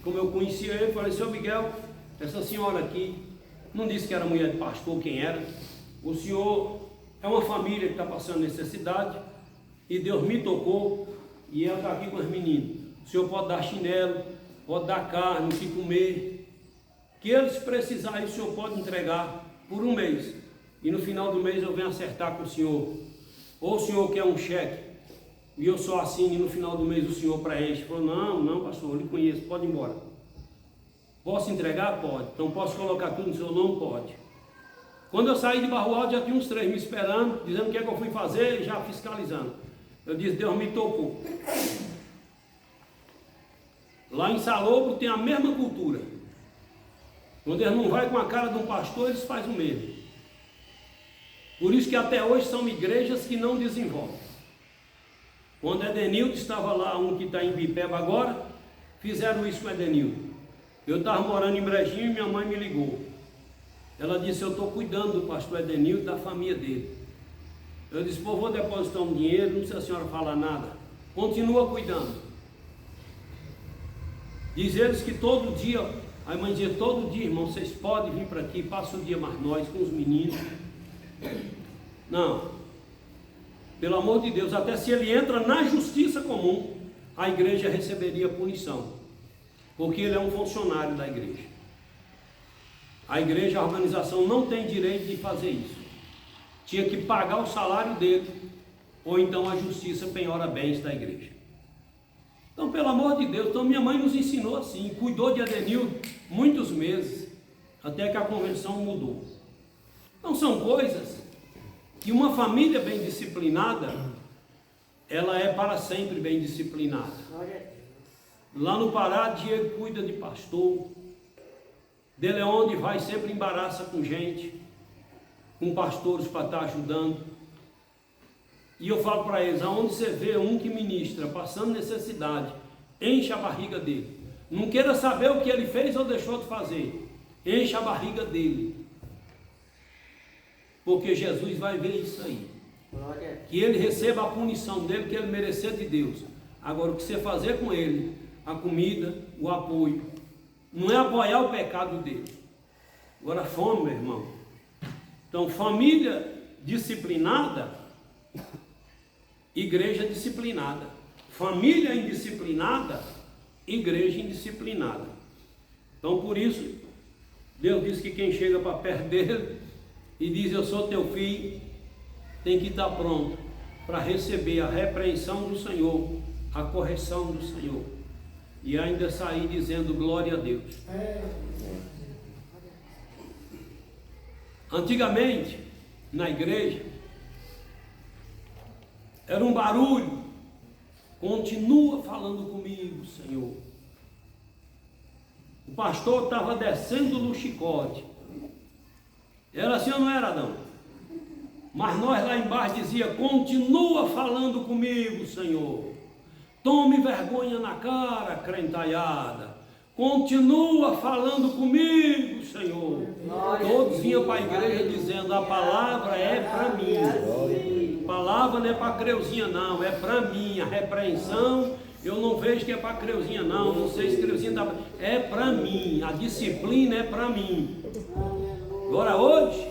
como eu conhecia ele, falei: seu Miguel, essa senhora aqui não disse que era mulher de pastor, quem era. O senhor é uma família que está passando necessidade e Deus me tocou e ela está aqui com as meninas. O senhor pode dar chinelo, pode dar carne, o que comer, que eles precisarem, o senhor pode entregar por um mês e no final do mês eu venho acertar com o senhor. Ou o senhor quer um cheque e eu só assino e no final do mês o senhor preenche. Falou, não pastor, eu lhe conheço, pode ir embora. Posso entregar? Pode. Então posso colocar tudo no seu nome? Pode. Quando eu saí de Barro Alto, já tinha uns 3 me esperando, dizendo o que é que eu fui fazer e já fiscalizando. Eu disse, Deus me tocou. Lá em Salobro tem a mesma cultura. Quando eles não vai com a cara de um pastor, eles fazem o mesmo. Por isso que até hoje são igrejas que não desenvolvem. Quando Edenildo estava lá, um que está em Bipeba agora, fizeram isso com Edenildo. Eu estava morando em Brejinho e minha mãe me ligou. Ela disse, eu estou cuidando do pastor Edenildo e da família dele. Eu disse, pô, vou depositar um dinheiro, não precisa a senhora falar nada. Continua cuidando. Diz eles que todo dia, a mãe dizia, todo dia, irmão, vocês podem vir para aqui, passa o dia mais nós com os meninos. Não. Pelo amor de Deus, até se ele entra na justiça comum, a igreja receberia punição. Porque ele é um funcionário da igreja. A igreja, a organização não tem direito de fazer isso. Tinha que pagar o salário dele, ou então a justiça penhora bens da igreja. Então, pelo amor de Deus, então minha mãe nos ensinou assim, cuidou de Edenildo muitos meses, até que a convenção mudou. Então são coisas que uma família bem disciplinada, ela é para sempre bem disciplinada. Lá no Pará, Diego cuida de pastor. De Leonde vai sempre embaraça com gente, com pastores para estar ajudando. E eu falo para eles, aonde você vê um que ministra, passando necessidade, enche a barriga dele. Não queira saber o que ele fez ou deixou de fazer. Enche a barriga dele. Porque Jesus vai ver isso aí. Que ele receba a punição dele, que ele merecer de Deus. Agora, o que você fazer com ele, a comida, o apoio, não é apoiar o pecado dele. Agora, fome, meu irmão. Então, família disciplinada, igreja disciplinada. Família indisciplinada, igreja indisciplinada. Então, por isso, Deus diz que quem chega para perto dele e diz, eu sou teu filho, tem que estar pronto para receber a repreensão do Senhor, a correção do Senhor. E ainda sair dizendo glória a Deus. Antigamente, na igreja, era um barulho. Continua falando comigo, Senhor. O pastor estava descendo no chicote. Era assim ou não era, Adão? Mas nós lá embaixo dizia, continua falando comigo, Senhor. Tome vergonha na cara, crentaiada. Continua falando comigo, Senhor. Todos vinham para a igreja dizendo, a palavra é para mim. A palavra não é para a Creuzinha não, é para mim. A repreensão, eu não vejo que é para a Creuzinha não sei se Creuzinha está... É para mim, a disciplina é para mim. Agora hoje,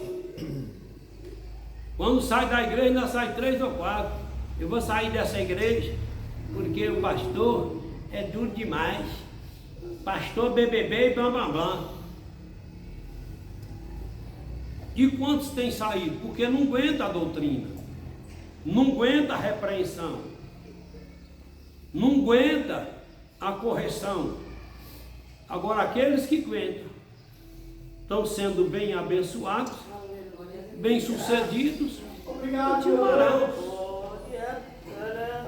quando sai da igreja, ainda sai 3 ou 4. Eu vou sair dessa igreja, porque o pastor é duro demais. Pastor BBB e blá blá blá. E quantos têm saído? Porque não aguenta a doutrina, não aguenta a repreensão, não aguenta a correção. Agora aqueles que aguentam estão sendo bem abençoados, bem sucedidos, continuarão.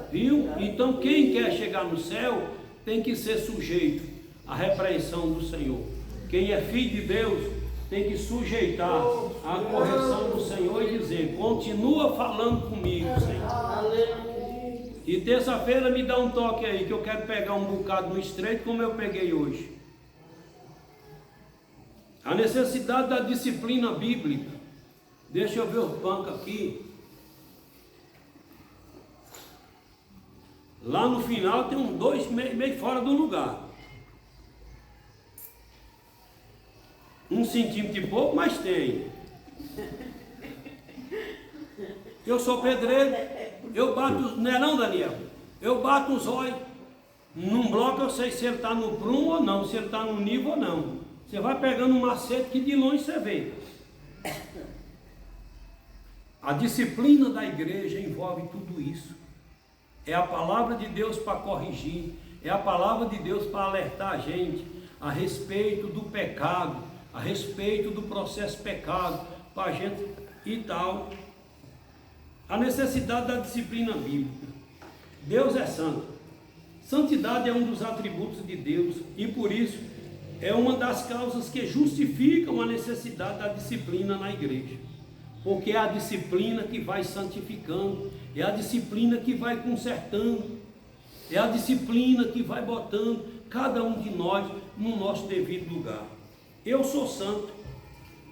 Viu? Então quem quer chegar no céu tem que ser sujeito à repreensão do Senhor. Quem é filho de Deus tem que sujeitar à correção do Senhor e dizer, continua falando comigo, Senhor. E terça-feira me dá um toque aí, que eu quero pegar um bocado no estreito como eu peguei hoje. A necessidade da disciplina bíblica. Deixa eu ver os bancos aqui. Lá no final tem uns 2 meio fora do lugar. 1 centímetro e pouco, mas tem. Eu sou pedreiro, eu bato, não é não, Daniel? Eu bato os olhos. Num bloco eu sei se ele está no prumo ou não, se ele está no nível ou não. Você vai pegando um macete que de longe você vê. A disciplina da igreja envolve tudo isso. É a palavra de Deus para corrigir, é a palavra de Deus para alertar a gente a respeito do pecado, a respeito do processo pecado, para a gente e tal. A necessidade da disciplina bíblica. Deus é santo. Santidade é um dos atributos de Deus e por isso é uma das causas que justificam a necessidade da disciplina na igreja. Porque é a disciplina que vai santificando, é a disciplina que vai consertando, é a disciplina que vai botando cada um de nós no nosso devido lugar. Eu sou santo,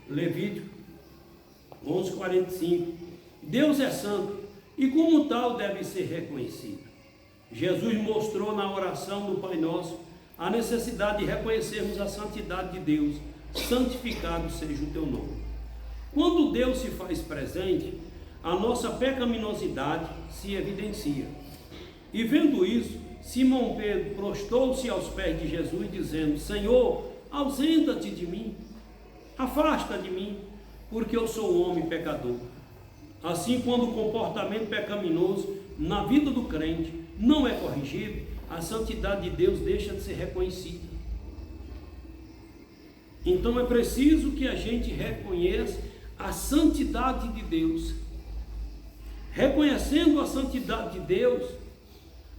Levítico 11:45. Deus é santo e como tal deve ser reconhecido. Jesus mostrou na oração do Pai Nosso a necessidade de reconhecermos a santidade de Deus. Santificado seja o teu nome. Quando Deus se faz presente, a nossa pecaminosidade se evidencia. E vendo isso, Simão Pedro prostou-se aos pés de Jesus, dizendo: Senhor, ausenta-te de mim, afasta de mim, porque eu sou um homem pecador. Assim, quando o comportamento pecaminoso na vida do crente não é corrigido, a santidade de Deus deixa de ser reconhecida. Então é preciso que a gente reconheça a santidade de Deus. Reconhecendo a santidade de Deus,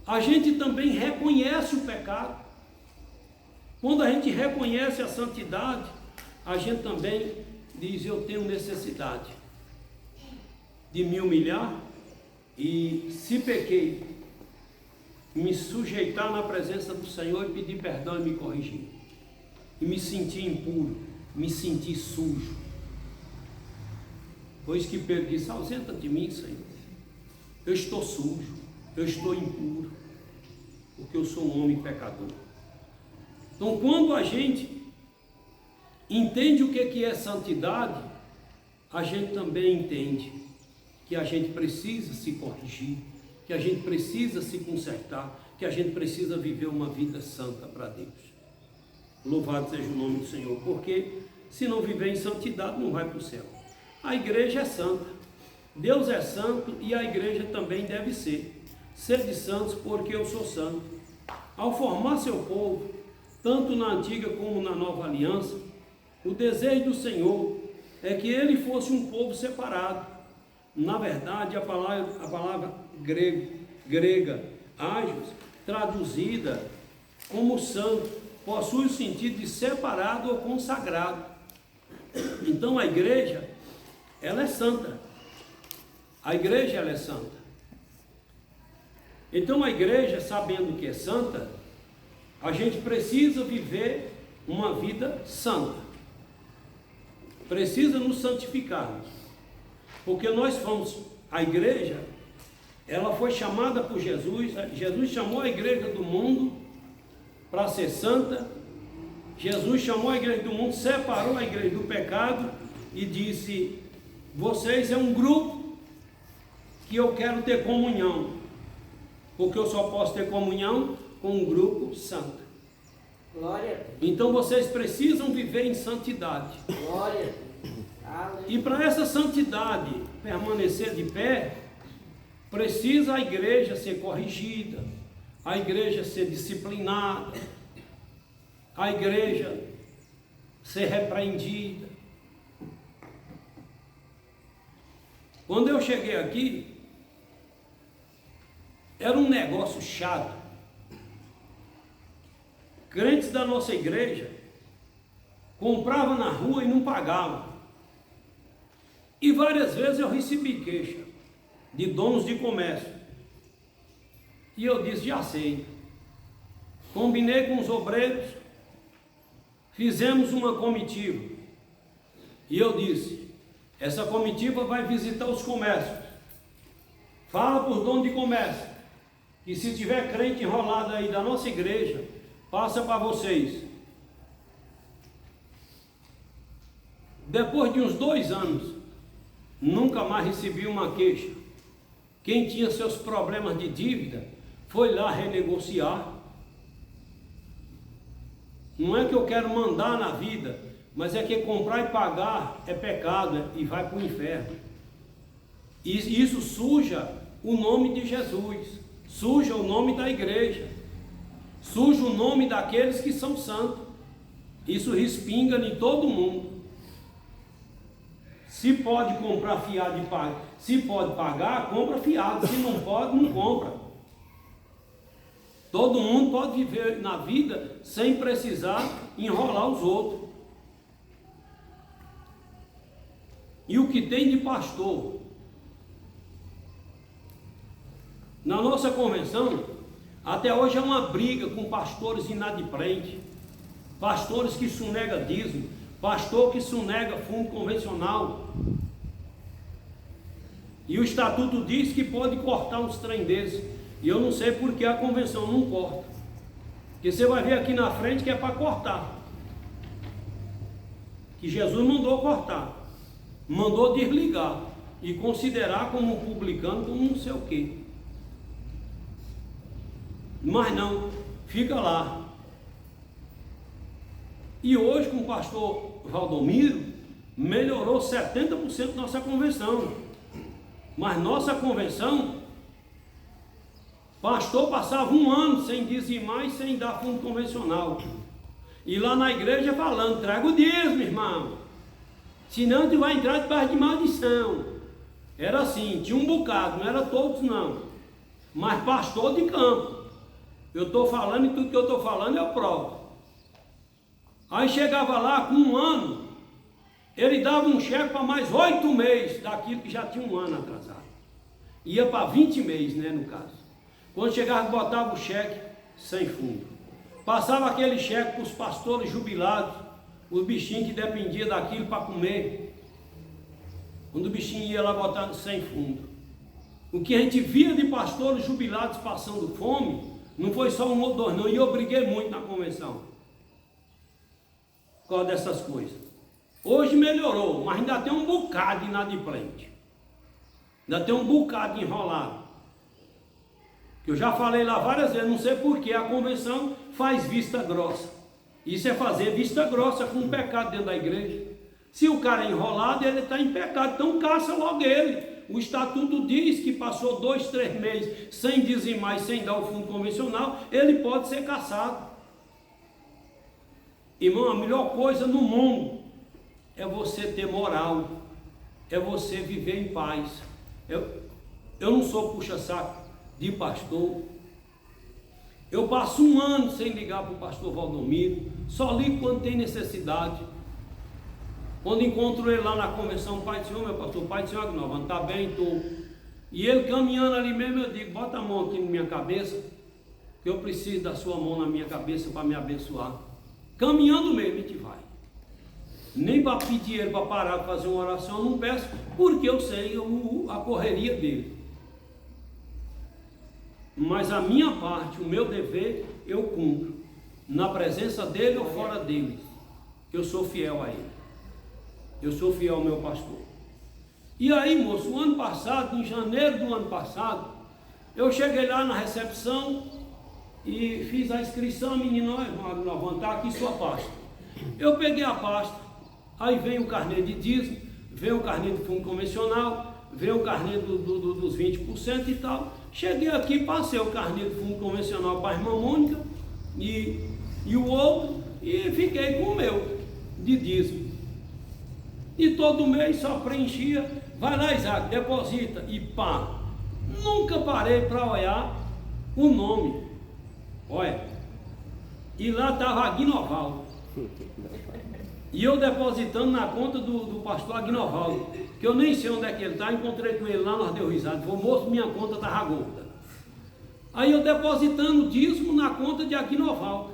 a gente também reconhece o pecado. Quando a gente reconhece a santidade, a gente também diz: eu tenho necessidade de me humilhar e, se pequei, me sujeitar na presença do Senhor e pedir perdão e me corrigir. E me sentir impuro, me sentir sujo. Pois que Pedro disse: ausenta de mim, Senhor. Eu estou sujo, eu estou impuro, porque eu sou um homem pecador. Então, quando a gente entende o que é santidade, a gente também entende que a gente precisa se corrigir, que a gente precisa se consertar, que a gente precisa viver uma vida santa para Deus. Louvado seja o nome do Senhor, porque se não viver em santidade não vai para o céu. A igreja é santa, Deus é santo e a igreja também deve ser. Sede santos porque eu sou santo. Ao formar seu povo, tanto na antiga como na nova aliança, o desejo do Senhor é que ele fosse um povo separado. Na verdade, a palavra grega, ágios, traduzida como santo, possui o sentido de separado ou consagrado. Então a igreja, ela é santa. A igreja, ela é santa. Então a igreja, sabendo que é santa, a gente precisa viver uma vida santa. Precisa nos santificarmos. Porque nós fomos, a igreja, ela foi chamada por Jesus. Jesus chamou a igreja do mundo para ser santa. Jesus chamou a igreja do mundo, separou a igreja do pecado e disse: vocês é um grupo que eu quero ter comunhão, porque eu só posso ter comunhão com um grupo santo. Glória. Então vocês precisam viver em santidade. Glória. E para essa santidade permanecer de pé, precisa a igreja ser corrigida, a igreja ser disciplinada, a igreja ser repreendida. Quando eu cheguei aqui, era um negócio chato. Crentes da nossa igreja compravam na rua e não pagavam. E várias vezes eu recebi queixa de donos de comércio. E eu disse: já sei. Combinei com os obreiros, fizemos uma comitiva. E eu disse: essa comitiva vai visitar os comércios. Fala para os donos de comércio que se tiver crente enrolado aí da nossa igreja, passa para vocês. Depois de uns 2 anos, nunca mais recebi uma queixa. Quem tinha seus problemas de dívida foi lá renegociar. Não é que eu quero mandar na vida, mas é que comprar e pagar é pecado e vai para o inferno. E isso suja o nome de Jesus, suja o nome da igreja, suja o nome daqueles que são santos. Isso respinga em todo mundo. Se pode comprar fiado e pagar, se pode pagar, compra fiado. Se não pode, não compra. Todo mundo pode viver na vida sem precisar enrolar os outros. E o que tem de pastor? Na nossa convenção, até hoje é uma briga com pastores inadimplentes, pastores que sonegam dízimo, pastor que sonega fundo convencional. E o estatuto diz que pode cortar uns trem desses. E eu não sei porque a convenção não corta. Porque você vai ver aqui na frente que é para cortar. Que Jesus mandou cortar. Mandou desligar. E considerar como um publicano, como não sei o quê. Mas não, fica lá. E hoje com o pastor Valdomiro, melhorou 70% nossa convenção. Mas nossa convenção, pastor passava 1 ano sem dizimar e sem dar fundo convencional. E lá na igreja falando, traga o dízimo, irmão. Senão tu vai entrar debaixo de maldição. Era assim, tinha um bocado, não era todos não. Mas pastor de campo. Eu estou falando e tudo que eu estou falando eu provo. Aí chegava lá com 1 ano, ele dava um cheque para mais 8 meses daquilo que já tinha 1 ano atrasado. Ia para 20 meses, né, no caso. Quando chegava, botava o cheque sem fundo. Passava aquele cheque para os pastores jubilados, os bichinhos que dependiam daquilo para comer. Quando o bichinho ia lá botar sem fundo. O que a gente via de pastores jubilados passando fome, não foi só 1 ou 2 não, e eu briguei muito na convenção. Por causa dessas coisas. Hoje melhorou, mas ainda tem um bocado de inadimplente. Ainda tem um bocado de enrolado. Que eu já falei lá várias vezes, não sei porquê, a convenção faz vista grossa. Isso é fazer vista grossa com um pecado dentro da igreja. Se o cara é enrolado, ele está em pecado, então caça logo ele. O estatuto diz que passou 2, 3 meses sem dizimar e sem dar o fundo convencional, ele pode ser caçado. Irmão, a melhor coisa no mundo é você ter moral, é você viver em paz. Eu não sou puxa-saco de pastor. Eu passo 1 ano sem ligar para o pastor Valdomiro, só ligo quando tem necessidade. Quando encontro ele lá na convenção, Pai do Senhor, meu pastor, Pai do Senhor Agnaldo, está bem, estou. E ele caminhando ali mesmo, eu digo, bota a mão aqui na minha cabeça, que eu preciso da sua mão na minha cabeça para me abençoar. Caminhando mesmo, a gente vai. Nem para pedir ele para parar para fazer uma oração, eu não peço, porque eu sei a correria dele. Mas a minha parte, o meu dever, eu cumpro. Na presença dele ou fora dele. Eu sou fiel a ele. Eu sou fiel ao meu pastor. E aí, moço, o ano passado, em janeiro do ano passado, eu cheguei lá na recepção e fiz a inscrição, a menina, levantar aqui sua pasta. Eu peguei a pasta, aí vem o carnê de dízimo, vem o carnê do fundo convencional, vem o carnê dos 20% e tal. Cheguei aqui, passei o carnê do fundo convencional para a irmã Mônica e o outro, e fiquei com o meu, de dízimo. E todo mês só preenchia, vai lá Isaac, deposita e pá. Nunca parei para olhar o nome. Olha, e lá estava Aguinovaldo. E eu depositando na conta do pastor Aguinovaldo, que eu nem sei onde é que ele está, encontrei com ele lá, nós deu risada, falou, moço, minha conta estava gorda. Aí eu depositando dízimo na conta de Aguinovaldo.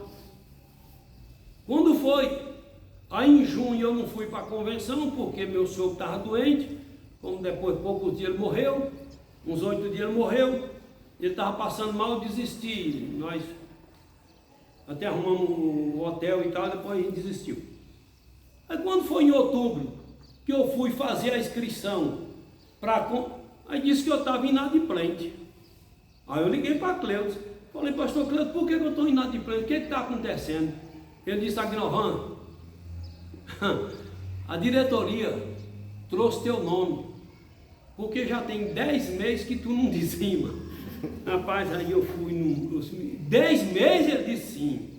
Quando foi? Aí em junho eu não fui para a convenção, porque meu sogro estava doente, como depois de poucos dias ele morreu, uns 8 dias ele morreu, ele estava passando mal, eu desisti, nós até arrumamos um hotel e tal, depois a gente desistiu. Aí quando foi em outubro, que eu fui fazer a inscrição aí disse que eu estava inadimplente. Aí eu liguei para Cleudes, falei, pastor Cleudes, por que eu estou inadimplente? O que está acontecendo? Ele disse, Agnovan, a diretoria trouxe teu nome, porque já tem 10 meses que tu não dizima. Rapaz, aí eu fui 10 meses, ele disse sim.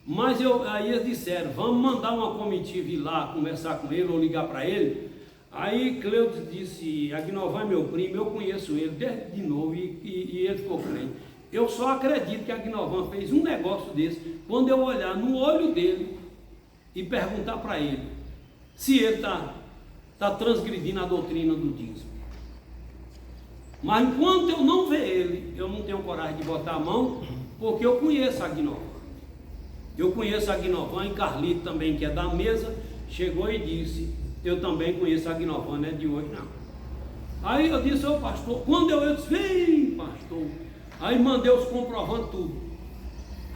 Mas aí eles disseram, vamos mandar uma comitiva ir lá conversar com ele ou ligar para ele. Aí Cleudes disse, Agnovan é meu primo, eu conheço ele desde de novo e ele ficou crente. Eu só acredito que Agnovan fez um negócio desse quando eu olhar no olho dele e perguntar para ele se ele está transgredindo a doutrina do dízimo. Mas enquanto eu não ver ele, eu não tenho coragem de botar a mão, porque eu conheço Agnovan. Eu conheço Agnovan e Carlito também, que é da mesa, chegou e disse, eu também conheço Agnovan, não é de hoje não. Aí eu disse, ô pastor, quando eu disse, vem pastor, aí mandei os comprovantes tudo.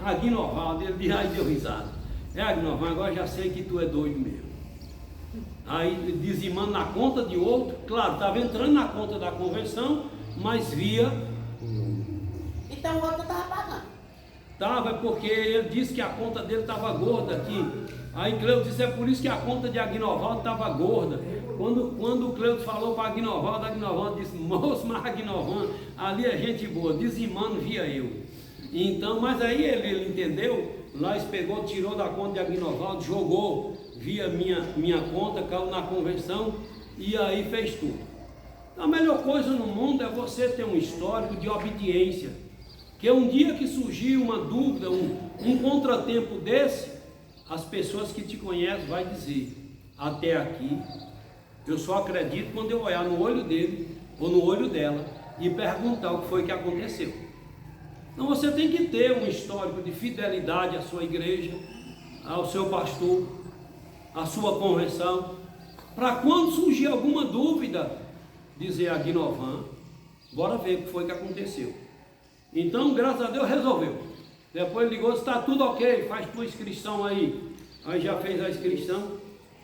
Agnovan, ele aí deu risada. Agnovan, agora já sei que tu é doido mesmo. Aí dizimando na conta de outro, claro, estava entrando na conta da convenção, mas via. Então o outro estava pagando. Estava, porque ele disse que a conta dele estava gorda aqui. Aí Cleudes disse, é por isso que a conta de Agnovaldo estava gorda. Quando o Cleudes falou para Agnovaldo disse, moço, mas Agnovaldo, ali é gente boa, dizimando via eu. Então, mas aí ele entendeu, lá ele pegou, tirou da conta de Agnovaldo, jogou via minha conta, caiu na convenção e aí fez tudo. A melhor coisa no mundo é você ter um histórico de obediência, que um dia que surgir uma dúvida, um contratempo desse, as pessoas que te conhecem vão dizer, até aqui, eu só acredito quando eu olhar no olho dele ou no olho dela e perguntar o que foi que aconteceu. Então você tem que ter um histórico de fidelidade à sua igreja, ao seu pastor, à sua convenção, para quando surgir alguma dúvida, dizer a Agnovan, bora ver o que foi que aconteceu. Então, graças a Deus, resolveu. Depois ligou, está tudo ok, faz tua inscrição aí. Aí já fez a inscrição.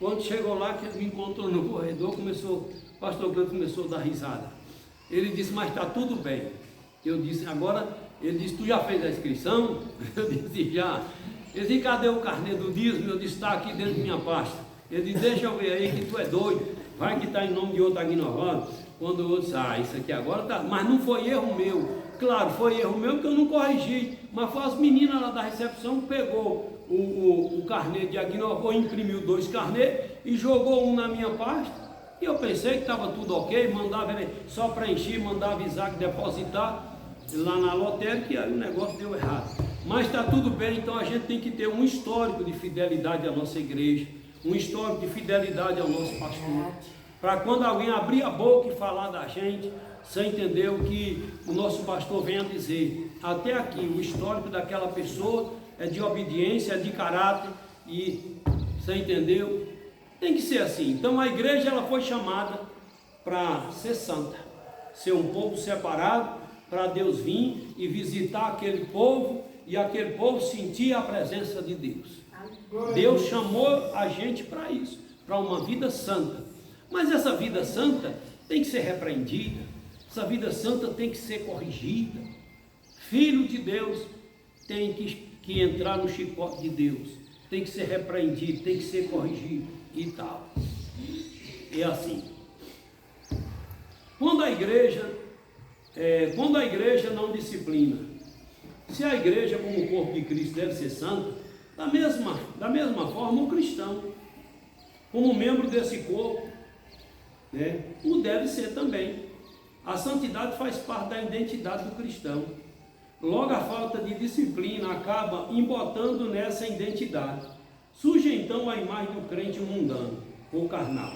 Quando chegou lá, que ele me encontrou no corredor, o pastor Cleudes começou a dar risada. Ele disse, mas está tudo bem. Eu disse, agora, ele disse, tu já fez a inscrição? Eu disse, já. Ele disse, cadê o carnê do dízimo? Eu disse, está aqui dentro da minha pasta. Ele disse, deixa eu ver aí que tu é doido. Vai que está em nome de outro Agnovan. Quando o outro disse, isso aqui agora está. Mas não foi erro meu. Claro, foi erro meu que eu não corrigi. Mas foi as meninas lá da recepção que pegou o carnê de Agnovan, imprimiu 2 carnês e jogou um na minha pasta. E eu pensei que estava tudo ok, mandava ele só preencher, mandava avisar que depositar lá na lotérica, e aí o negócio deu errado. Mas está tudo bem, então a gente tem que ter um histórico de fidelidade à nossa igreja, um histórico de fidelidade ao nosso pastor, para quando alguém abrir a boca e falar da gente, você entendeu que o nosso pastor venha dizer, até aqui, o histórico daquela pessoa é de obediência, é de caráter, e você entendeu? Tem que ser assim. Então a igreja ela foi chamada para ser santa, ser um povo separado, para Deus vir e visitar aquele povo, e aquele povo sentir a presença de Deus. Deus chamou a gente para isso, para uma vida santa. Mas essa vida santa tem que ser repreendida, essa vida santa tem que ser corrigida. Filho de Deus tem que entrar no chicote de Deus, tem que ser repreendido, tem que ser corrigido e tal. É assim. Quando a igreja não disciplina, se a igreja como o corpo de Cristo deve ser santa, da mesma forma o cristão, como membro desse corpo, o deve ser também. A santidade faz parte da identidade do cristão. Logo a falta de disciplina acaba embotando nessa identidade. Surge então a imagem do crente mundano ou carnal.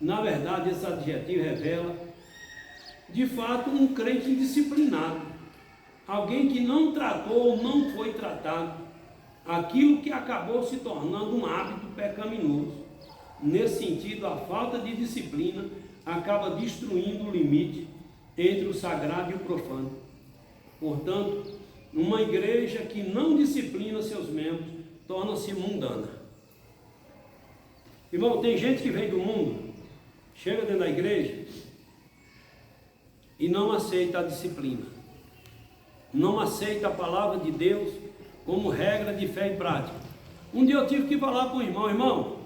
Na verdade, esse adjetivo revela, de fato, um crente indisciplinado. Alguém que não tratou ou não foi tratado aquilo que acabou se tornando um hábito pecaminoso. Nesse sentido, a falta de disciplina acaba destruindo o limite entre o sagrado e o profano. Portanto, uma igreja que não disciplina seus membros torna-se mundana. Irmão, tem gente que vem do mundo chega dentro da igreja e não aceita a disciplina, não aceita a palavra de Deus como regra de fé e prática. Um dia eu tive que falar para um irmão,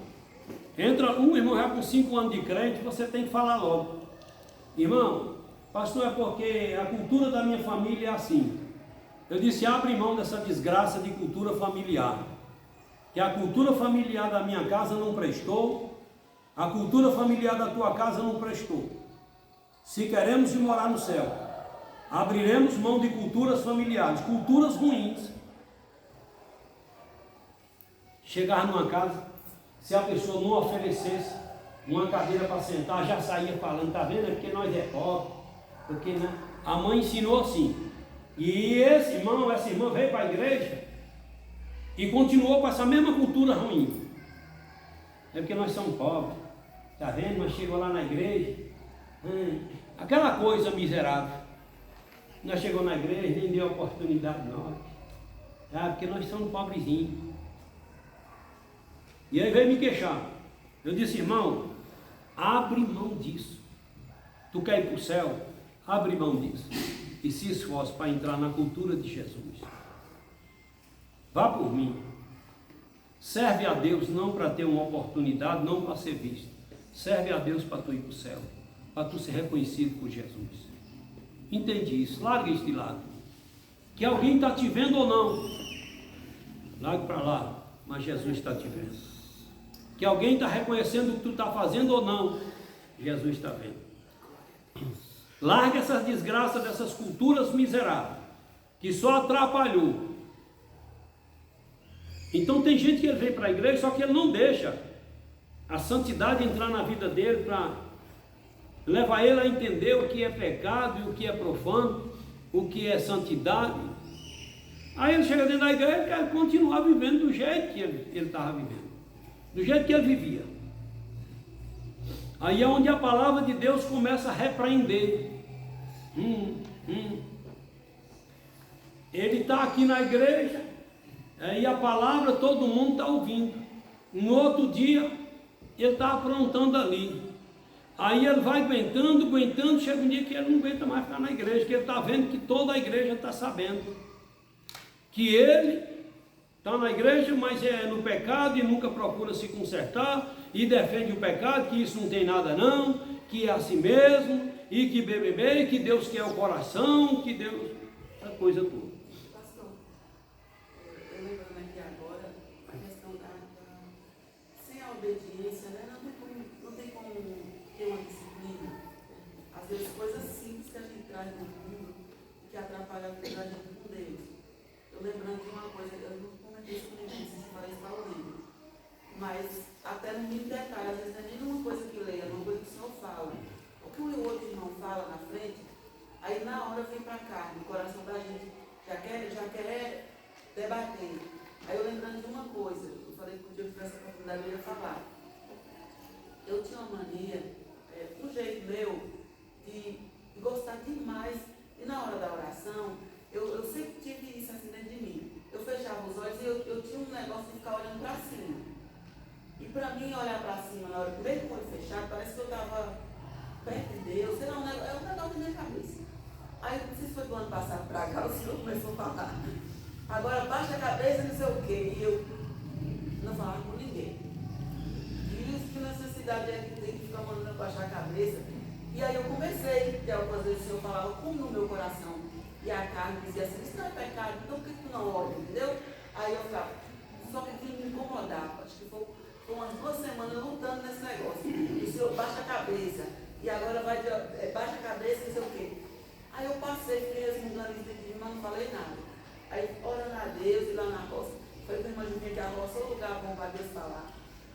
entra um irmão já com 5 anos de crente, você tem que falar logo. Irmão, pastor, é porque a cultura da minha família é assim. Eu disse, abre mão dessa desgraça de cultura familiar, que a cultura familiar da minha casa não prestou, a cultura familiar da tua casa não prestou. Se queremos morar no céu, abriremos mão de culturas familiares, culturas ruins. Chegar numa casa, se a pessoa não oferecesse uma cadeira para sentar, já saía falando, tá vendo? É porque nós é pobre, porque né? A mãe ensinou assim. E esse irmão, essa irmã veio para a igreja e continuou com essa mesma cultura ruim. É porque nós somos pobres, tá vendo? Nós chegou lá na igreja, aquela coisa miserável. Nós chegou na igreja, nem deu oportunidade nós, porque nós somos pobrezinhos. E aí veio me queixar. Eu disse, irmão, abre mão disso. Tu quer ir para o céu? Abre mão disso. E se esforce para entrar na cultura de Jesus. Vá por mim. Serve a Deus não para ter uma oportunidade, não para ser visto. Serve a Deus para tu ir para o céu. Para tu ser reconhecido por Jesus. Entendi isso. Larga isso de lado. Que alguém está te vendo ou não. Larga para lá. Mas Jesus está te vendo. Que alguém está reconhecendo o que tu está fazendo ou não, Jesus está vendo. Larga essas desgraças dessas culturas miseráveis, que só atrapalhou. Então tem gente que ele vem para a igreja, só que ele não deixa a santidade entrar na vida dele para levar ele a entender o que é pecado e o que é profano, o que é santidade. Aí ele chega dentro da igreja e quer continuar vivendo do jeito que ele estava vivendo. Do jeito que ele vivia. Aí é onde a palavra de Deus começa a repreender. Ele está aqui na igreja, e a palavra todo mundo está ouvindo. No outro dia, ele está aprontando ali. Aí ele vai aguentando, chega um dia que ele não aguenta mais ficar na igreja, que ele está vendo que toda a igreja está sabendo. Que ele está na igreja, mas é no pecado e nunca procura se consertar e defende o pecado, que isso não tem nada não, que é assim mesmo, e que bebê, que Deus quer o coração, que Deus, essa coisa toda. Pastor, eu lembrando aqui agora a questão sem a obediência, né? Não tem como ter uma disciplina. Às vezes coisas simples que a gente traz no mundo que atrapalham a vida da gente com Deus. Eu lembrando de uma coisa, eu não comentei isso com ninguém, se falei isso para o livro. Mas até no mínimo detalhe, às vezes não é nenhuma coisa que leia, é uma coisa que o Senhor fala. O que o outro irmão fala na frente, aí na hora vem para cá, no coração da gente, já quer debater. Aí eu lembrando de uma coisa, eu falei que um dia eu tivesse a oportunidade, eu ia falar. Eu tinha uma mania, do jeito meu, de gostar demais, e na hora da oração, eu sempre tive isso assim dentro de mim. Eu fechava os olhos e eu tinha um negócio de ficar olhando para cima. E para mim, olhar para cima na hora, mesmo com o olho fechado, parece que eu estava perto de Deus, sei lá, é um negócio na minha cabeça. Aí, não sei se foi do ano passado para cá, o Senhor começou a falar. Agora, baixa a cabeça, não sei o quê. E eu não falava com ninguém. E que necessidade é que tem que ficar mandando baixar a cabeça? E aí eu comecei, que algumas vezes o Senhor falava como no meu coração. E a carne dizia assim, isso não é pecado, então por que tu não olha, entendeu? Aí eu ficava, só que aquilo me incomodava. Acho que foi umas 2 semanas lutando nesse negócio. E o Senhor baixa a cabeça. E agora vai baixa a cabeça, não sei o quê. Aí eu passei, fiquei resmungando isso dentro de mim, mas não falei nada. Aí orando a Deus, e lá na roça, falei com a irmã Julinha que a roça é o lugar bom para Deus falar.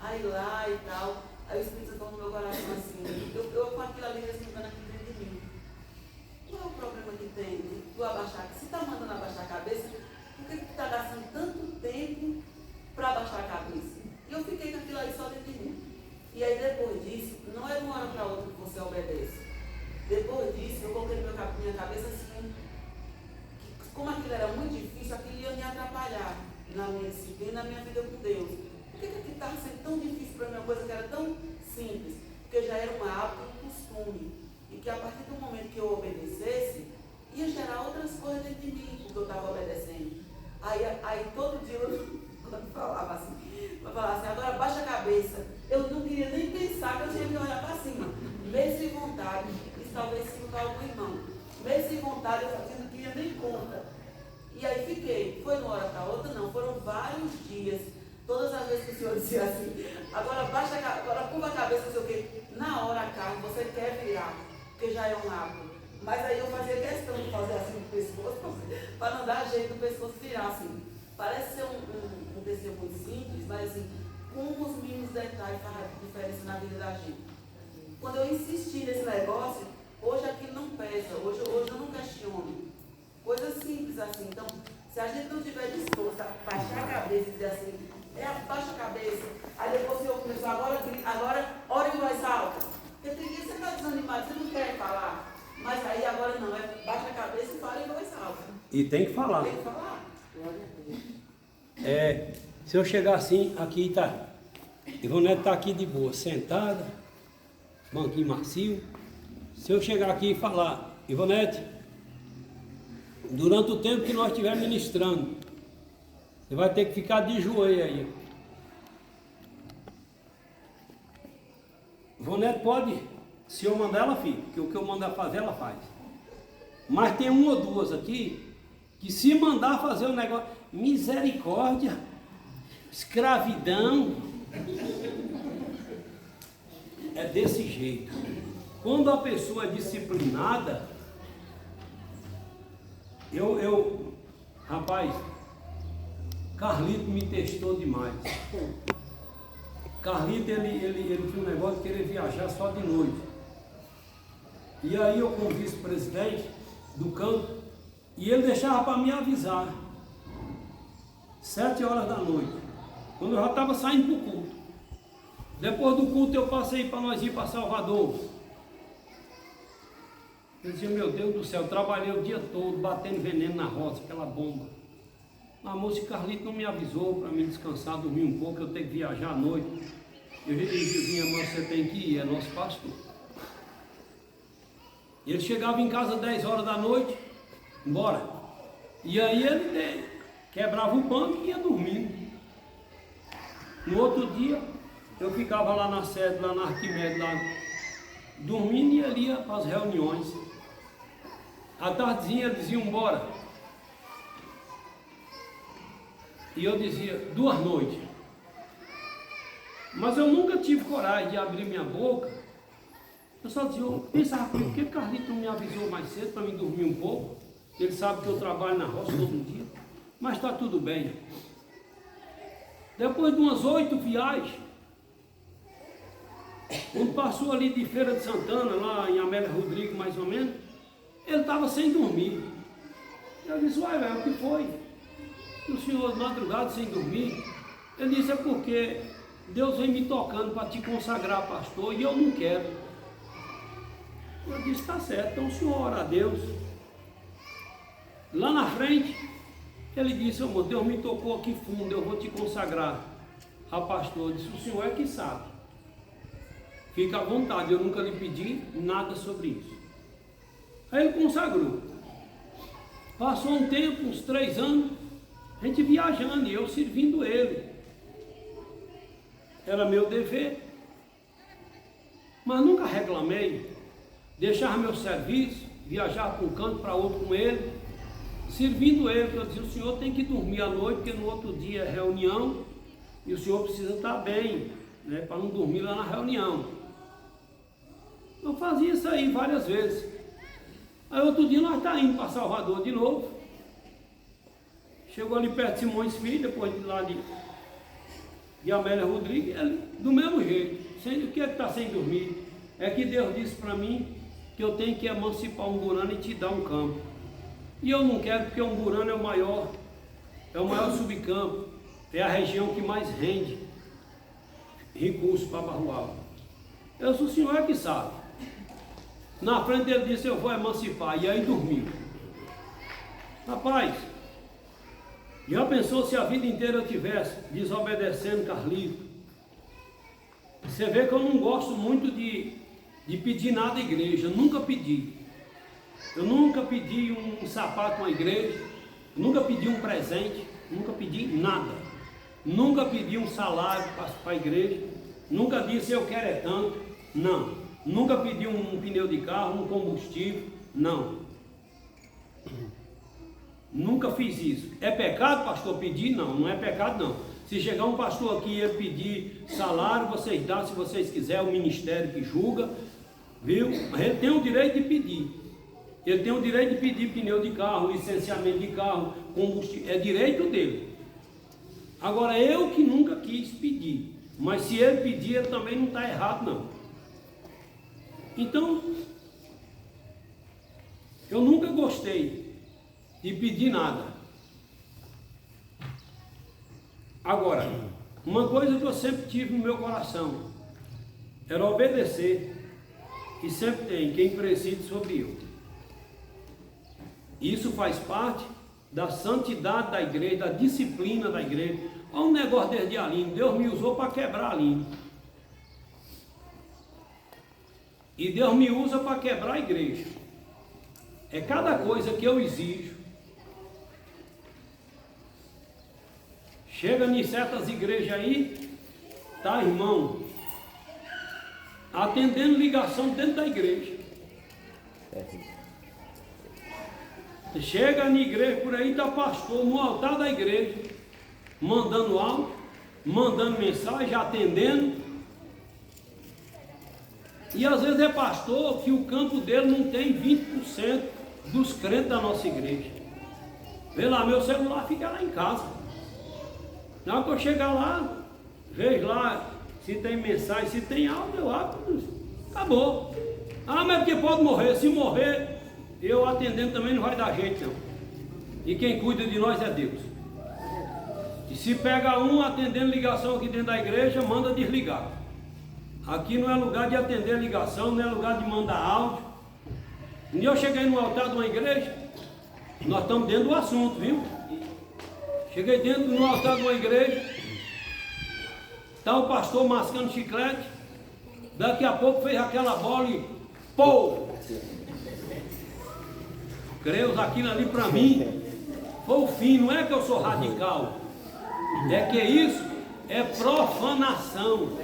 Aí lá e tal, aí o Espírito Santo no meu coração assim, eu com aquilo ali resmungando aqui dentro de mim. Qual é o problema que tem de tu abaixar? Se está mandando abaixar a cabeça, por que tu está gastando tanto tempo para abaixar a cabeça? E eu fiquei com aquilo ali só dentro de mim. E aí depois disso, não é de uma hora para outra que você obedece. Depois disso, eu coloquei minha cabeça assim, que como aquilo era muito difícil, aquilo ia me atrapalhar na minha disciplina, na minha vida com Deus. Por que estava sendo tão difícil para mim uma coisa que era tão simples? Porque porque já era um hábito, um costume, e que a partir do momento que eu obedecesse, ia gerar outras coisas dentro de mim, porque eu estava obedecendo. Aí todo dia eu, quando falava assim, eu falava assim, agora baixa a cabeça. Eu não queria nem pensar que eu tinha que olhar para cima. Mesmo sem vontade, isso talvez se for algum irmão. Mesmo sem vontade, eu não queria nem conta. E aí fiquei. Foi uma hora para outra? Não. Foram vários dias. Todas as vezes que o senhor dizia assim, agora baixa a cabeça, agora curva a cabeça, não sei o quê. Na hora, Carlos, você quer virar, porque já é um hábito. Mas aí eu fazia questão de fazer assim no pescoço, para não dar jeito do pescoço virar assim. Parece ser um tecido muito simples, mas assim, como os mínimos detalhes fazem diferença na vida da gente. Quando eu insisti nesse negócio, hoje aquilo não pesa, hoje eu não questiono. Coisa simples assim. Então, se a gente não estiver disposto a baixar a cabeça e dizer assim, abaixa a cabeça, aí depois o senhor começou, agora ora em voz alta. Porque tem dia que você está desanimado, você não quer falar. Mas aí agora não, baixa a cabeça e fala em voz alta. E tem que falar. Tem que falar. Se eu chegar assim, aqui está. Ivonete está aqui de boa, sentada, banquinho macio. Se eu chegar aqui e falar, Ivonete, durante o tempo que nós estivermos ministrando, você vai ter que ficar de joelho aí. Ivonete pode, se eu mandar ela fica, porque o que eu mandar fazer ela faz. Mas tem uma ou duas aqui, que se mandar fazer um negócio, misericórdia, escravidão, é desse jeito. Quando a pessoa é disciplinada, rapaz, Carlito me testou demais. Carlito, ele tinha um negócio de querer viajar só de noite. E aí eu, como vice-presidente do campo, e ele deixava para me avisar, 7 horas da noite, quando eu já estava saindo para o culto. Depois do culto eu passei para nós ir para Salvador. Eu dizia, meu Deus do céu, eu trabalhei o dia todo, batendo veneno na roça, aquela bomba. A moça Carlito não me avisou para mim descansar, dormir um pouco, eu tenho que viajar à noite. Eu disse, minha irmã, você tem que ir, é nosso pastor. Ele chegava em casa às 10 horas da noite, embora. E aí ele quebrava o banco e ia dormindo. No outro dia, eu ficava lá na sede, lá na Arquimedes, lá dormindo, e ele ia para as reuniões. À tardezinha ele dizia, embora. E eu dizia, 2 noites. Mas eu nunca tive coragem de abrir minha boca. Eu só dizia, eu pensava, por que Carlito não me avisou mais cedo para mim dormir um pouco? Ele sabe que eu trabalho na roça todo dia. Mas está tudo bem. Depois de umas 8 viagens, quando passou ali de Feira de Santana, lá em Amélia Rodrigues mais ou menos, ele estava sem dormir. Eu disse, uai, velho, o que foi? E o senhor de madrugada sem dormir? Ele disse, é porque Deus vem me tocando para te consagrar, pastor, e eu não quero. Eu disse, está certo, então o senhor ora a Deus. Lá na frente, ele disse, amor, Deus me tocou aqui fundo, eu vou te consagrar a pastor. Eu disse, o senhor é que sabe. Fica à vontade, eu nunca lhe pedi nada sobre isso. Aí ele consagrou. Passou um tempo, uns 3 anos, a gente viajando e eu servindo ele. Era meu dever. Mas nunca reclamei. Deixava meu serviço, viajava para um canto, para outro com ele, servindo ele. Eu dizia, o senhor tem que dormir à noite, porque no outro dia é reunião e o senhor precisa estar bem, né, para não dormir lá na reunião. Eu fazia isso aí várias vezes. Aí outro dia nós estávamos indo para Salvador de novo. Chegou ali perto de Simões Filho, depois de lá de Amélia Rodrigues, ele, do mesmo jeito. O que é que está sem dormir? É que Deus disse para mim que eu tenho que emancipar um burano e te dar um campo. E eu não quero, porque um burano é o maior subcampo, é a região que mais rende recursos para Barroal. Eu sou o senhor é que sabe. Na frente ele disse, eu vou emancipar, e aí dormiu. Rapaz, já pensou se a vida inteira eu tivesse desobedecendo Carlito, Você vê que eu não gosto muito de pedir nada à igreja, nunca pedi. Eu nunca pedi um sapato à igreja, nunca pedi um presente, nunca pedi nada. Nunca pedi um salário para a igreja, nunca disse eu quero é tanto, não. Nunca pedi um pneu de carro, um combustível, não. Nunca fiz isso. É pecado, pastor, pedir? Não, não é pecado não. Se chegar um pastor aqui e pedir salário, vocês dão se vocês quiserem, o ministério que julga, viu? Mas ele tem o direito de pedir. Ele tem o direito de pedir pneu de carro, licenciamento de carro, combustível, é direito dele. Agora eu que nunca quis pedir, mas se ele pedir, ele também não está errado não. Então, eu nunca gostei de pedir nada. Agora, uma coisa que eu sempre tive no meu coração era obedecer, e sempre tem quem preside sobre eu. Isso faz parte da santidade da igreja, da disciplina da igreja. Olha um negócio desde Aline, Deus me usou para quebrar a Aline. E Deus me usa para quebrar a igreja. É cada coisa que eu exijo. Chega em certas igrejas aí, tá, irmão, atendendo ligação dentro da igreja. Chega na igreja por aí, tá pastor no altar da igreja, mandando áudio, mandando mensagem, atendendo. E às vezes é pastor que o campo dele não tem 20% dos crentes da nossa igreja. Vê lá, meu celular fica lá em casa. Na hora que eu chegar lá, vejo lá se tem mensagem, se tem áudio, eu abro, acabou. Ah, mas porque pode morrer, se morrer, eu atendendo também não vai dar jeito não. E quem cuida de nós é Deus. E se pega um atendendo ligação aqui dentro da igreja, manda desligar. Aqui não é lugar de atender ligação, não é lugar de mandar áudio. Um dia eu cheguei no altar de uma igreja, nós estamos dentro do assunto, viu? Cheguei dentro do altar de uma igreja, está o pastor mascando chiclete, daqui a pouco fez aquela bola e pô! Creus, aquilo ali para mim foi o fim. Não é que eu sou radical, é que isso é profanação.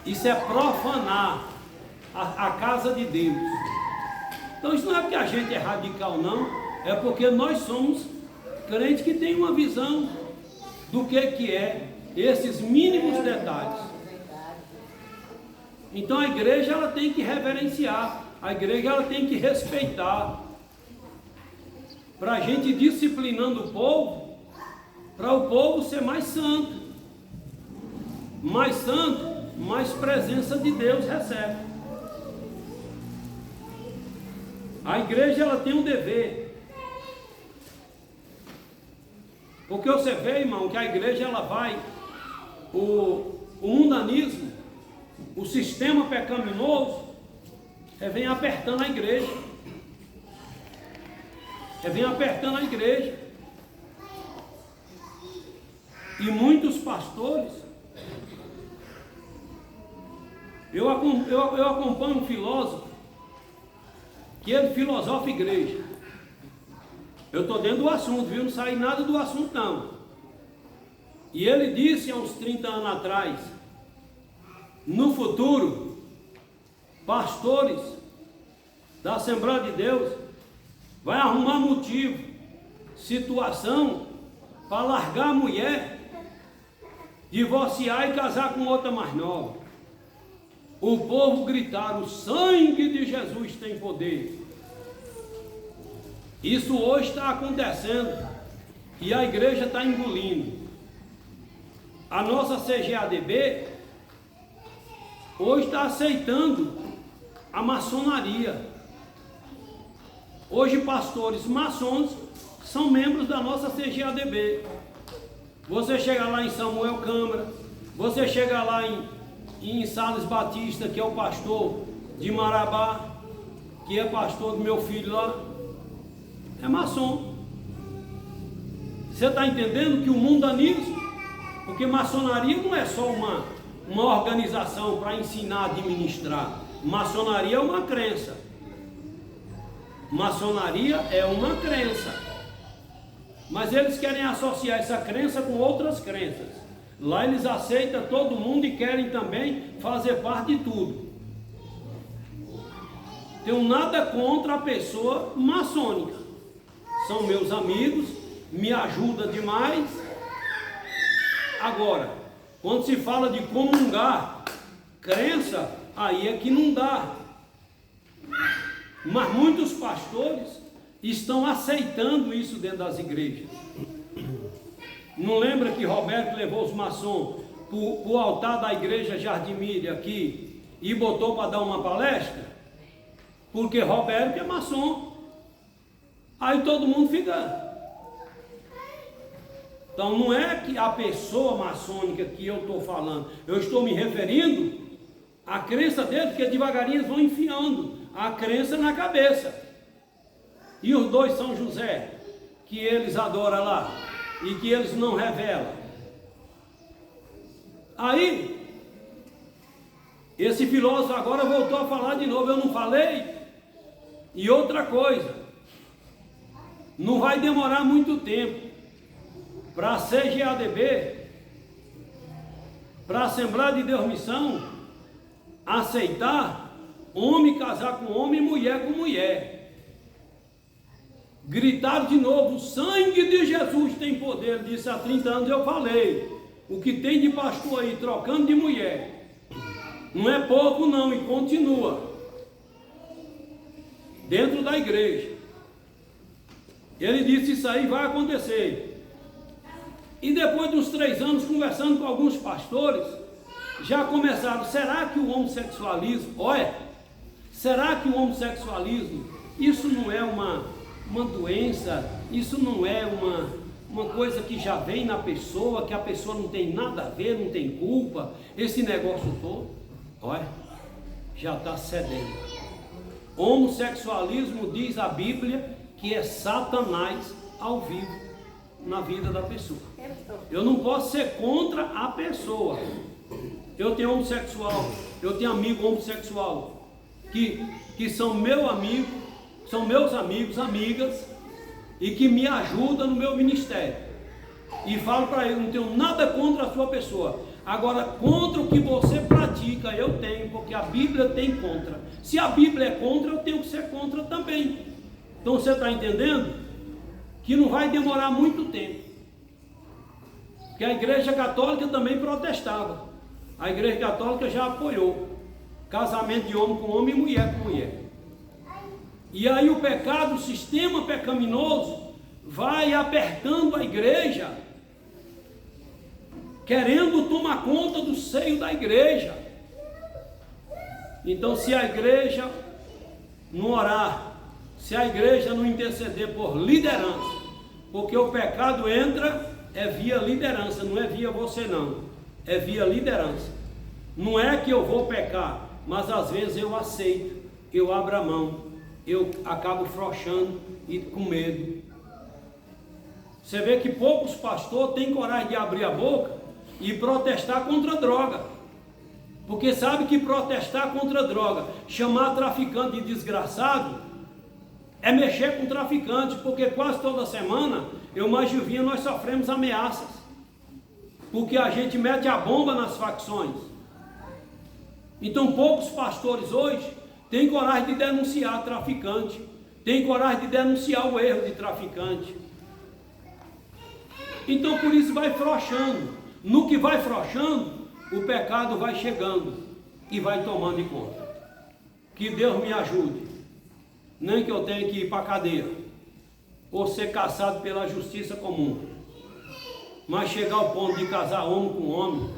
Isso é profanar a casa de Deus. Então isso não é porque a gente é radical não, é porque nós somos crentes que têm uma visão do que é esses mínimos detalhes. Então a igreja ela tem que reverenciar, a igreja ela tem que respeitar, para a gente disciplinando o povo, para o povo ser mais santo, mais presença de Deus recebe. A igreja ela tem um dever, porque você vê, irmão, que a igreja ela vai, o mundanismo, o sistema pecaminoso, vem apertando a igreja, vem apertando a igreja, e muitos pastores, eu acompanho um filósofo, que ele filosofa a igreja. Eu estou dentro do assunto, viu? Não saí nada do assunto não. E ele disse há uns 30 anos atrás, no futuro, pastores da Assembleia de Deus vai arrumar motivo, situação para largar a mulher, divorciar e casar com outra mais nova. O povo gritar, o sangue de Jesus tem poder. Isso hoje está acontecendo e a igreja está engolindo. A nossa CGADB hoje está aceitando a maçonaria. Hoje pastores maçons são membros da nossa CGADB. Você chega lá em Samuel Câmara, você chega lá em Salles Batista, que é o pastor de Marabá, que é pastor do meu filho lá, é maçom. Você está entendendo que o mundanismo, porque maçonaria não é só uma organização para ensinar a administrar. Maçonaria é uma crença. Maçonaria é uma crença. Mas eles querem associar essa crença com outras crenças. Lá eles aceitam todo mundo e querem também fazer parte de tudo. Tenho nada contra a pessoa maçônica. São meus amigos, me ajudam demais. Agora, quando se fala de comungar crença, aí é que não dá. Mas muitos pastores estão aceitando isso dentro das igrejas. Não lembra que Roberto levou os maçons para o altar da igreja Jardim Miriam aqui e botou para dar uma palestra? Porque Roberto é maçom. Aí todo mundo fica. Então não é que a pessoa maçônica que eu estou falando, eu estou me referindo à crença deles, porque devagarinho eles vão enfiando a crença na cabeça. E os dois São José, que eles adoram lá, e que eles não revelam. Aí, esse filósofo agora voltou a falar de novo, eu não falei? E outra coisa, não vai demorar muito tempo para a CGADB, para a Assembleia de Deus Missão, aceitar homem casar com homem e mulher com mulher. Gritaram de novo, o sangue de Jesus tem poder. Disse há 30 anos eu falei, o que tem de pastor aí trocando de mulher, não é pouco não, e continua dentro da igreja. Ele disse, isso aí vai acontecer. E depois de uns 3 anos, conversando com alguns pastores, já começaram, será que o homossexualismo, será que o homossexualismo, isso não é uma doença, isso não é uma coisa que já vem na pessoa, que a pessoa não tem nada a ver, não tem culpa, esse negócio todo, já está cedendo. Homossexualismo, diz a Bíblia, que é Satanás ao vivo na vida da pessoa. Eu não posso ser contra a pessoa. Eu tenho homossexual, eu tenho amigo homossexual, que são meu amigo, são meus amigos, amigas, e que me ajudam no meu ministério. E falo para ele, não tenho nada contra a sua pessoa. Agora, contra o que você pratica, eu tenho, porque a Bíblia tem contra. Se a Bíblia é contra, eu tenho que ser contra também. Então você está entendendo? Que não vai demorar muito tempo. Porque a Igreja Católica também protestava. A Igreja Católica já apoiou casamento de homem com homem e mulher com mulher. E aí o pecado, o sistema pecaminoso, vai apertando a igreja, querendo tomar conta do seio da igreja. Então, se a igreja não orar, se a igreja não interceder por liderança, porque o pecado entra, é via liderança, não é via você não, é via liderança. Não é que eu vou pecar, mas às vezes eu aceito, eu abro a mão, eu acabo frouxando e com medo. Você vê que poucos pastores têm coragem de abrir a boca e protestar contra a droga, porque sabe que protestar contra a droga, chamar traficante de desgraçado, é mexer com traficante, porque quase toda semana, eu mais Gilvinha, nós sofremos ameaças, porque a gente mete a bomba nas facções. Então poucos pastores hoje têm coragem de denunciar traficante, têm coragem de denunciar o erro de traficante. Então por isso vai frouxando. No que vai frouxando, o pecado vai chegando e vai tomando de conta. Que Deus me ajude. Nem que eu tenha que ir para a cadeia, ou ser caçado pela justiça comum, mas chegar ao ponto de casar homem com homem,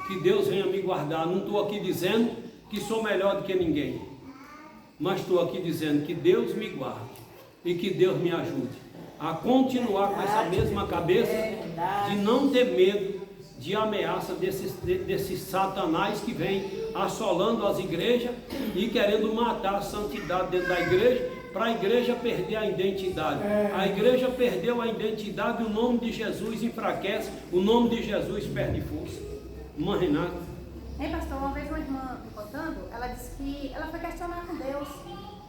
que Deus venha me guardar. Não estou aqui dizendo que sou melhor do que ninguém, mas estou aqui dizendo que Deus me guarde e que Deus me ajude a continuar com essa mesma cabeça, de não ter medo de ameaça desse Satanás que vem assolando as igrejas e querendo matar a santidade dentro da igreja, para a igreja perder a identidade. A igreja perdeu a identidade, o nome de Jesus enfraquece, o nome de Jesus perde força. Irmã Renata. Hein, pastor, uma vez uma irmã me contando, ela disse que ela foi questionar com Deus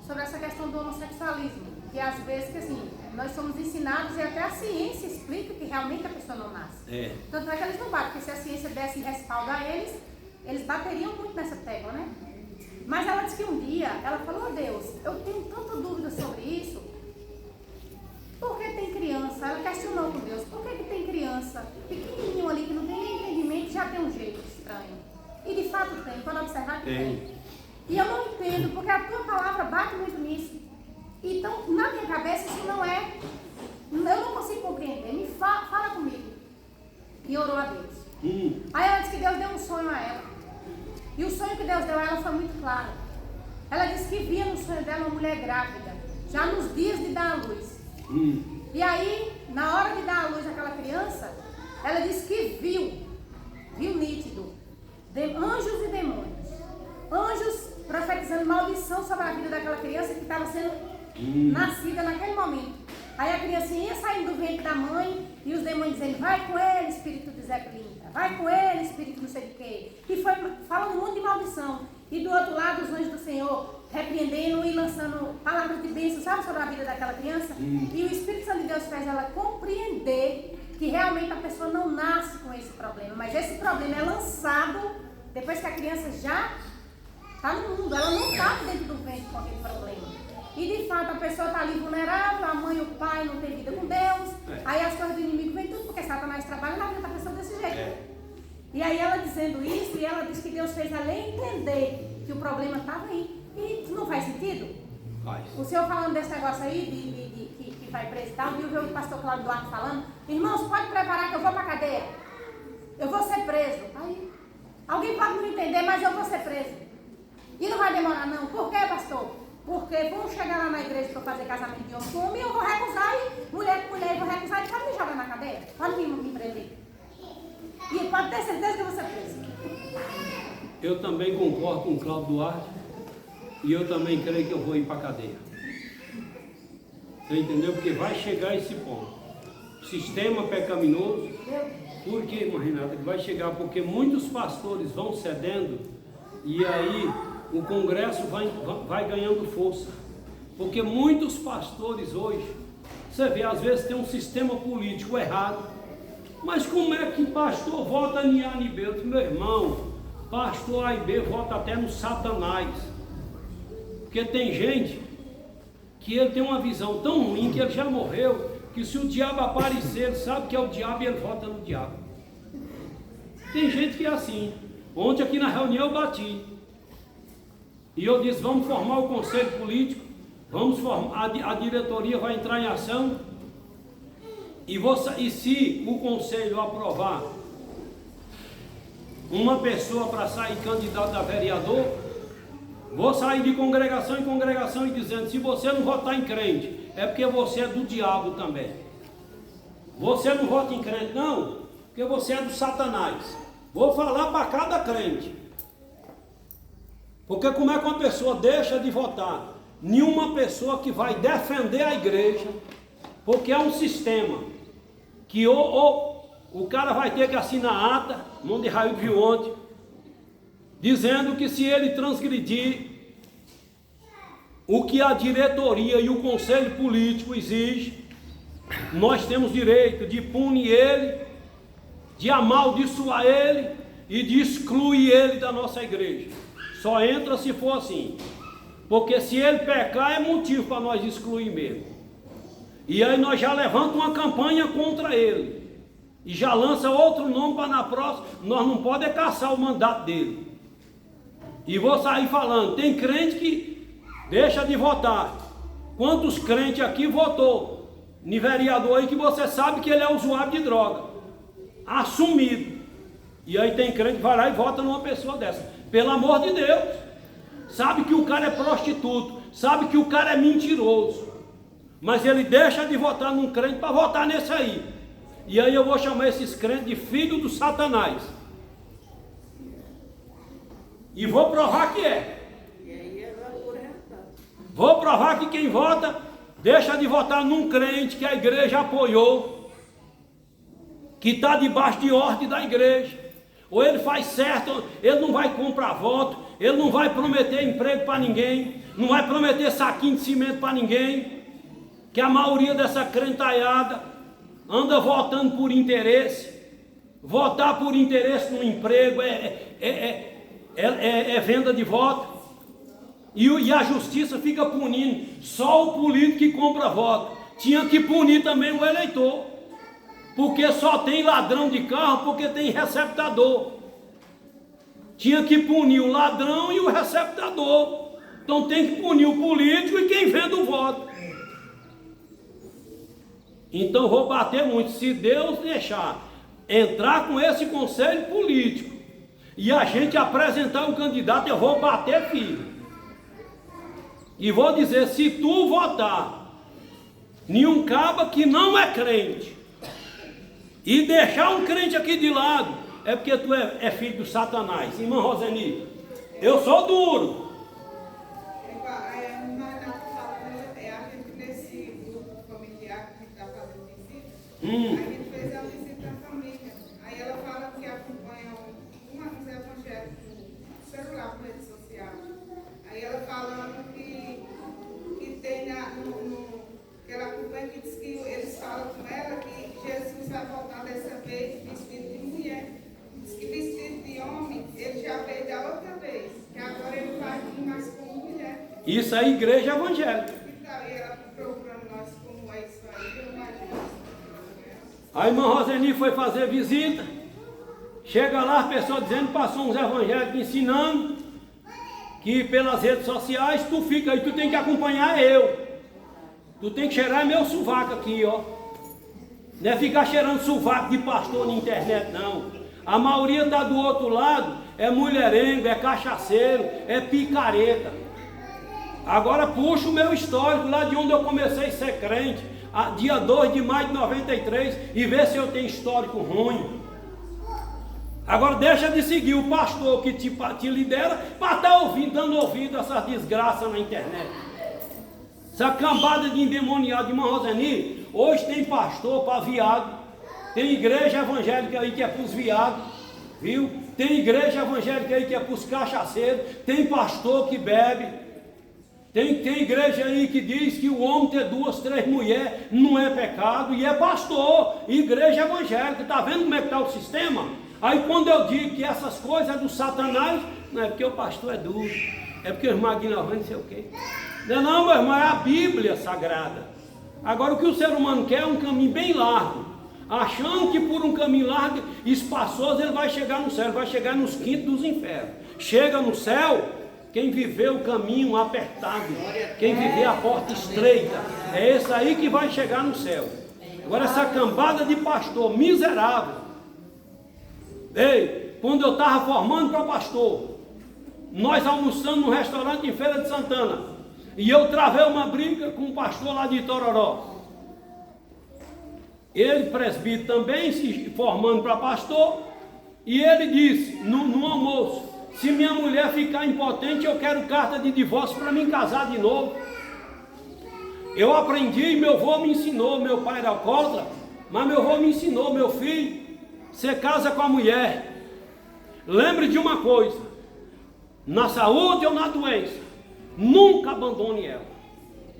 sobre essa questão do homossexualismo. Que às vezes, que assim, nós somos ensinados e até a ciência explica que realmente a pessoa não nasce. Tanto é que eles não batem, porque se a ciência desse respaldo a eles, eles bateriam muito nessa tecla, né? Mas ela disse que um dia, ela falou, Deus, eu tenho tanta dúvida sobre isso. Por que tem criança? Ela questionou com Deus, por que tem criança pequenininho ali que não tem nem entendimento, já tem um jeito estranho? E de fato tem, quando observar que tem. E eu não entendo, porque a tua palavra bate muito nisso. Então, na minha cabeça, isso não é... Eu não consigo compreender. Me fala comigo. E orou a Deus. Aí ela disse que Deus deu um sonho a ela. E o sonho que Deus deu a ela foi muito claro. Ela disse que via no sonho dela uma mulher grávida, já nos dias de dar a luz. E aí, na hora de dar a luz àquela criança, ela disse que viu nítido, anjos e demônios. Anjos profetizando maldição sobre a vida daquela criança que estava sendo nascida naquele momento. Aí a criancinha ia saindo do ventre da mãe e os demônios dizendo, vai com ele, espírito de Zé Pilintra, vai com ele, espírito não sei de quê. E foi falando um monte de maldição. E do outro lado os anjos do Senhor repreendendo e lançando palavras de bênção, sabe, sobre a vida daquela criança. E o Espírito Santo de Deus faz ela compreender que realmente a pessoa não nasce com esse problema, mas esse problema é lançado depois que a criança já está no mundo, ela não está dentro do ventre com aquele problema. E de fato a pessoa está ali vulnerável, a mãe e o pai não tem vida com Deus, aí as coisas do inimigo vêm tudo porque Satanás trabalha na vida da pessoa desse jeito. E aí ela dizendo isso, e ela disse que Deus fez ela entender que o problema estava aí. E não faz sentido? Faz. O senhor falando desse negócio aí, que vai preso e tal, viu o pastor Cláudio Duarte falando, irmãos, pode preparar que eu vou para a cadeia. Eu vou ser preso. Aí, alguém pode não entender, mas eu vou ser preso. E não vai demorar não. Por quê, pastor? Porque vão chegar lá na igreja para fazer casamento de homem com homem e eu vou recusar, e mulher com mulher, eu vou recusar e pode me jogar na cadeia. Pode me prender. E pode ter certeza que eu vou ser preso. Eu também concordo com o Cláudio Duarte. E eu também creio que eu vou ir para a cadeia. Você entendeu? Porque vai chegar esse ponto. Sistema pecaminoso. Por que, irmã Renata? Que vai chegar porque muitos pastores vão cedendo e aí o Congresso vai ganhando força. Porque muitos pastores hoje, você vê, às vezes tem um sistema político errado. Mas como é que pastor vota em A e B? Meu irmão, pastor A e B vota até no Satanás. Porque tem gente que ele tem uma visão tão ruim que ele já morreu, que se o diabo aparecer, ele sabe que é o diabo e ele vota no diabo. Tem gente que é assim. Ontem aqui na reunião eu bati. E eu disse, vamos formar o conselho político, vamos formar, a diretoria vai entrar em ação. E se o conselho aprovar uma pessoa para sair candidato a vereador, vou sair de congregação em congregação e dizendo, se você não votar em crente, é porque você é do diabo também. Você não vota em crente, não, porque você é do Satanás. Vou falar para cada crente. Porque como é que uma pessoa deixa de votar? Nenhuma pessoa que vai defender a igreja, porque é um sistema que ou o cara vai ter que assinar ata, mão de raio de ontem, dizendo que se ele transgredir o que a diretoria e o conselho político exige, nós temos direito de punir ele, de amaldiçoar ele e de excluir ele da nossa igreja. Só entra se for assim, porque se ele pecar é motivo para nós excluir mesmo. E aí nós já levantamos uma campanha contra ele e já lança outro nome para na próxima. Nós não podemos caçar o mandato dele. E vou sair falando, tem crente que deixa de votar. Quantos crentes aqui votou em vereador aí que você sabe que ele é usuário de droga, assumido. E aí tem crente que vai lá e vota numa pessoa dessa. Pelo amor de Deus, sabe que o cara é prostituto, sabe que o cara é mentiroso, mas ele deixa de votar num crente para votar nesse aí. E aí eu vou chamar esses crentes de filho do Satanás. E vou provar que é. Vou provar que quem vota, deixa de votar num crente que a igreja apoiou, que está debaixo de ordem da igreja. ou ele faz certo, ele não vai comprar voto, ele não vai prometer emprego para ninguém, não vai prometer saquinho de cimento para ninguém, que a maioria dessa crentalhada anda votando por interesse. Votar por interesse no emprego é venda de voto. E a justiça fica punindo só o político que compra voto. Tinha que punir também o eleitor, porque só tem ladrão de carro porque tem receptador. Tinha que punir o ladrão e o receptador. Então tem que punir o político e quem vende o voto. Então vou bater muito, se Deus deixar entrar com esse conselho político e a gente apresentar um candidato, eu vou bater firme. E vou dizer, se tu votar em um caba que não é crente e deixar um crente aqui de lado, é porque tu é filho do Satanás. Irmã Roseni, eu sou duro. Nesse grupo familiar que a gente está fazendo visita, a gente fez a visita à família. Aí ela fala que acompanha uns evangélicos no celular, por rede social. Aí ela falando que tem que ela acompanha, que diz que eles falam com ela que Jesus vai voltar dessa vez vestido de mulher. Diz que vestido de homem ele já veio da outra vez, que agora ele vai vir mais como mulher. Isso é a igreja evangélica. Então, e ela procurando nós como é isso aí, eu imagino. A irmã Roseni foi fazer visita. Chega lá, as pessoas dizendo, passou uns evangélicos ensinando que pelas redes sociais tu fica aí, tu tem que acompanhar eu. Tu tem que cheirar meu sovaco aqui, ó. Não é ficar cheirando sovaco de pastor na internet, não. A maioria está do outro lado, é mulherengo, é cachaceiro, é picareta. Agora puxa o meu histórico, lá de onde eu comecei a ser crente, dia 2 de maio de 93, e vê se eu tenho histórico ruim. Agora deixa de seguir o pastor que te lidera para estar ouvindo, dando ouvido a essas desgraças na internet. Essa cambada de endemoniado de irmã Roseni, hoje tem pastor para viado, tem igreja evangélica aí que é para os viados, viu? Tem igreja evangélica aí que é para os cachaceiros, tem pastor que bebe, tem igreja aí que diz que o homem ter 2, 3 mulheres não é pecado, e é pastor, igreja evangélica, está vendo como é que está o sistema? Aí quando eu digo que essas coisas é do Satanás, não é porque o pastor é duro, é porque o irmão Aguinaldo não sei o quê. Não, meu irmão, é a Bíblia Sagrada. Agora o que o ser humano quer é um caminho bem largo, achando que por um caminho largo, espaçoso, ele vai chegar no céu, ele vai chegar nos quintos dos infernos. Chega no céu quem viveu o caminho apertado, quem viveu a porta estreita, é esse aí que vai chegar no céu. Agora essa cambada de pastor miserável. Ei, quando eu estava formando para pastor, nós almoçamos num restaurante em Feira de Santana, e eu travei uma briga com um pastor lá de Itororó. Ele, presbítero também, se formando para pastor, e ele disse, no almoço, se minha mulher ficar impotente, eu quero carta de divórcio para me casar de novo. Eu aprendi, meu avô me ensinou, meu pai era alcoólatra, mas meu avô me ensinou, meu filho, você casa com a mulher, lembre de uma coisa, na saúde ou na doença, nunca abandone ela,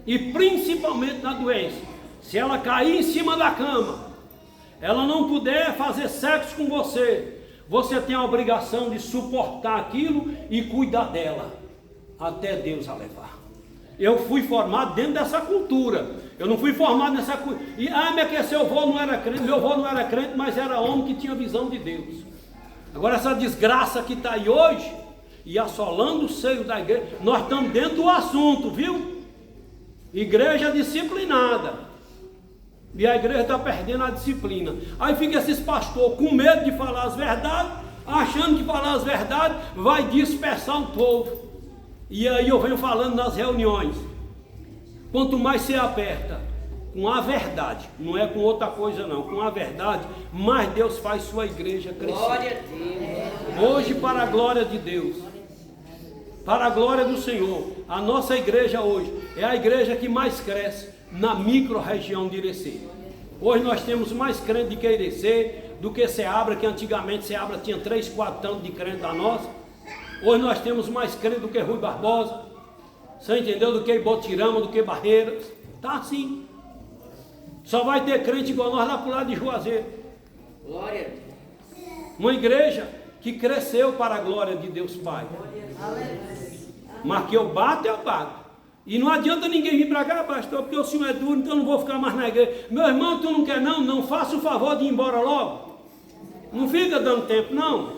e principalmente na doença, se ela cair em cima da cama, ela não puder fazer sexo com você, você tem a obrigação de suportar aquilo e cuidar dela, até Deus a levar. Eu fui formado dentro dessa cultura, eu não fui formado nessa cultura, seu avô não era crente, meu avô não era crente, mas era homem que tinha visão de Deus. Agora essa desgraça que está aí hoje, e assolando o seio da igreja, nós estamos dentro do assunto, viu? Igreja disciplinada, e a igreja está perdendo a disciplina. Aí fica esses pastores com medo de falar as verdades, achando que falar as verdades vai dispersar o povo. E aí eu venho falando nas reuniões, quanto mais você aperta com a verdade, não é com outra coisa não, com a verdade, mais Deus faz sua igreja crescer. Glória a Deus. Hoje, para a glória de Deus, para a glória do Senhor, a nossa igreja hoje é a igreja que mais cresce na micro-região de Irecê. Hoje nós temos mais crente de que Irecê, do que Seabra, que antigamente Seabra tinha 3, 4 tantos de crente da nossa. Hoje nós temos mais crente do que Rui Barbosa. Você entendeu? Do que Ibotirama, do que Barreiras. Está assim. Só vai ter crente igual nós lá para o lado de Juazeiro. Glória. Uma igreja que cresceu para a glória de Deus Pai. Mas que eu bato. E não adianta ninguém vir para cá, pastor, porque o senhor é duro, então eu não vou ficar mais na igreja. Meu irmão, tu não quer não? Não faça o favor de ir embora logo. Não fica dando tempo, não.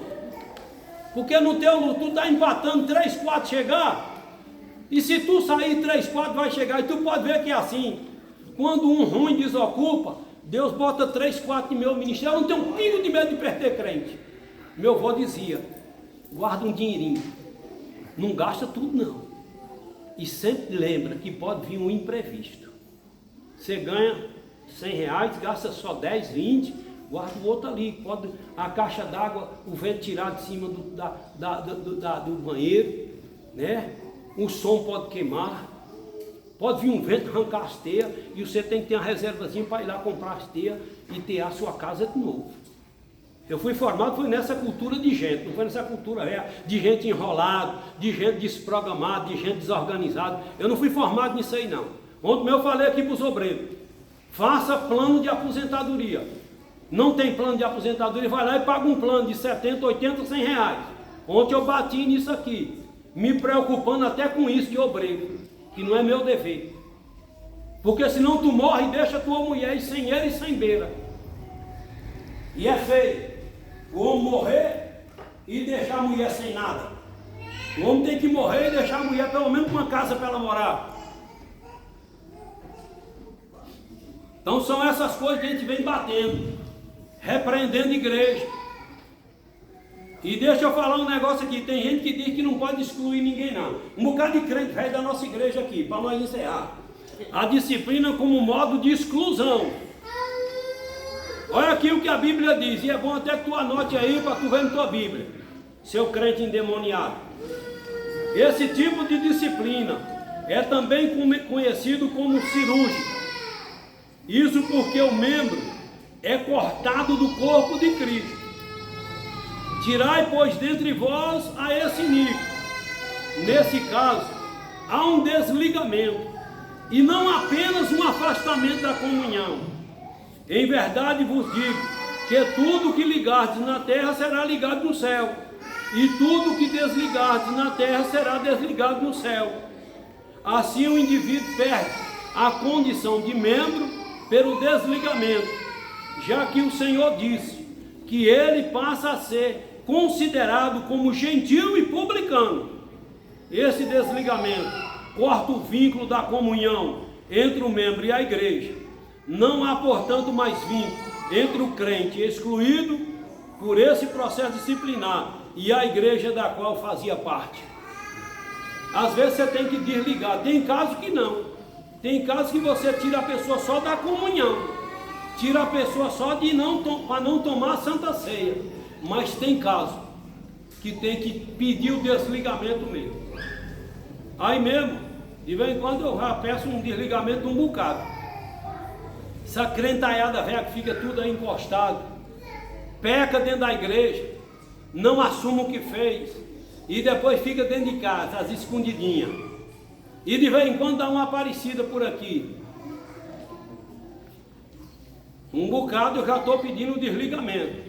Porque no teu tu está empatando 3, 4 chegar. E se tu sair 3, 4 vai chegar. E tu pode ver que é assim. Quando um ruim desocupa, Deus bota 3, 4 em meu ministério. Eu não tenho um pingo de medo de perder crente. Meu avô dizia, guarda um dinheirinho. Não gasta tudo não. E sempre lembra que pode vir um imprevisto. Você ganha R$100, gasta só 10, 20, guarda o outro ali. Pode a caixa d'água, o vento tirar de cima do banheiro, né? O som pode queimar. Pode vir um vento arrancar as teias e você tem que ter uma reservazinha para ir lá comprar as teias e ter a sua casa de novo. Eu fui formado, foi nessa cultura de gente, não foi nessa cultura de gente enrolado, de gente desprogramada, de gente desorganizada. Eu não fui formado nisso aí não. Ontem eu falei aqui para os obreiros, faça plano de aposentadoria. Não tem plano de aposentadoria, vai lá e paga um plano de 70, 80, R$100. Ontem eu bati nisso aqui, me preocupando até com isso de obreiro, que não é meu dever. Porque senão tu morre e deixa tua mulher sem ele e sem beira. E é feio. O homem morrer e deixar a mulher sem nada. O homem tem que morrer e deixar a mulher pelo menos com uma casa para ela morar. Então são essas coisas que a gente vem batendo, repreendendo a igreja. E deixa eu falar um negócio aqui, tem gente que diz que não pode excluir ninguém não. Um bocado de crente velho da nossa igreja aqui, para nós encerrar. A disciplina como modo de exclusão. Olha aqui o que a Bíblia diz, e é bom até que tu anote aí para tu ver na tua Bíblia, seu crente endemoniado. Esse tipo de disciplina é também conhecido como cirúrgico. Isso porque o membro é cortado do corpo de Cristo. Tirai, pois, dentre vós a esse nível. Nesse caso, há um desligamento, e não apenas um afastamento da comunhão. Em verdade vos digo, que tudo que ligardes na terra será ligado no céu, e tudo que desligardes na terra será desligado no céu. Assim o indivíduo perde a condição de membro pelo desligamento, já que o Senhor disse que ele passa a ser considerado como gentil e publicano. Esse desligamento corta o vínculo da comunhão entre o membro e a igreja. Não há, portanto, mais vínculo entre o crente excluído por esse processo disciplinar e a igreja da qual fazia parte. Às vezes você tem que desligar, tem casos que não. Tem casos que você tira a pessoa só da comunhão, tira a pessoa só para não tomar a Santa Ceia. Mas tem casos que tem que pedir o desligamento mesmo. Aí mesmo, de vez em quando eu já peço um desligamento de um bocado. Essa crentalhada velha que fica tudo aí encostado, peca dentro da igreja, não assume o que fez, e depois fica dentro de casa, as escondidinhas. E de vez em quando dá uma aparecida por aqui. Um bocado eu já estou pedindo desligamento.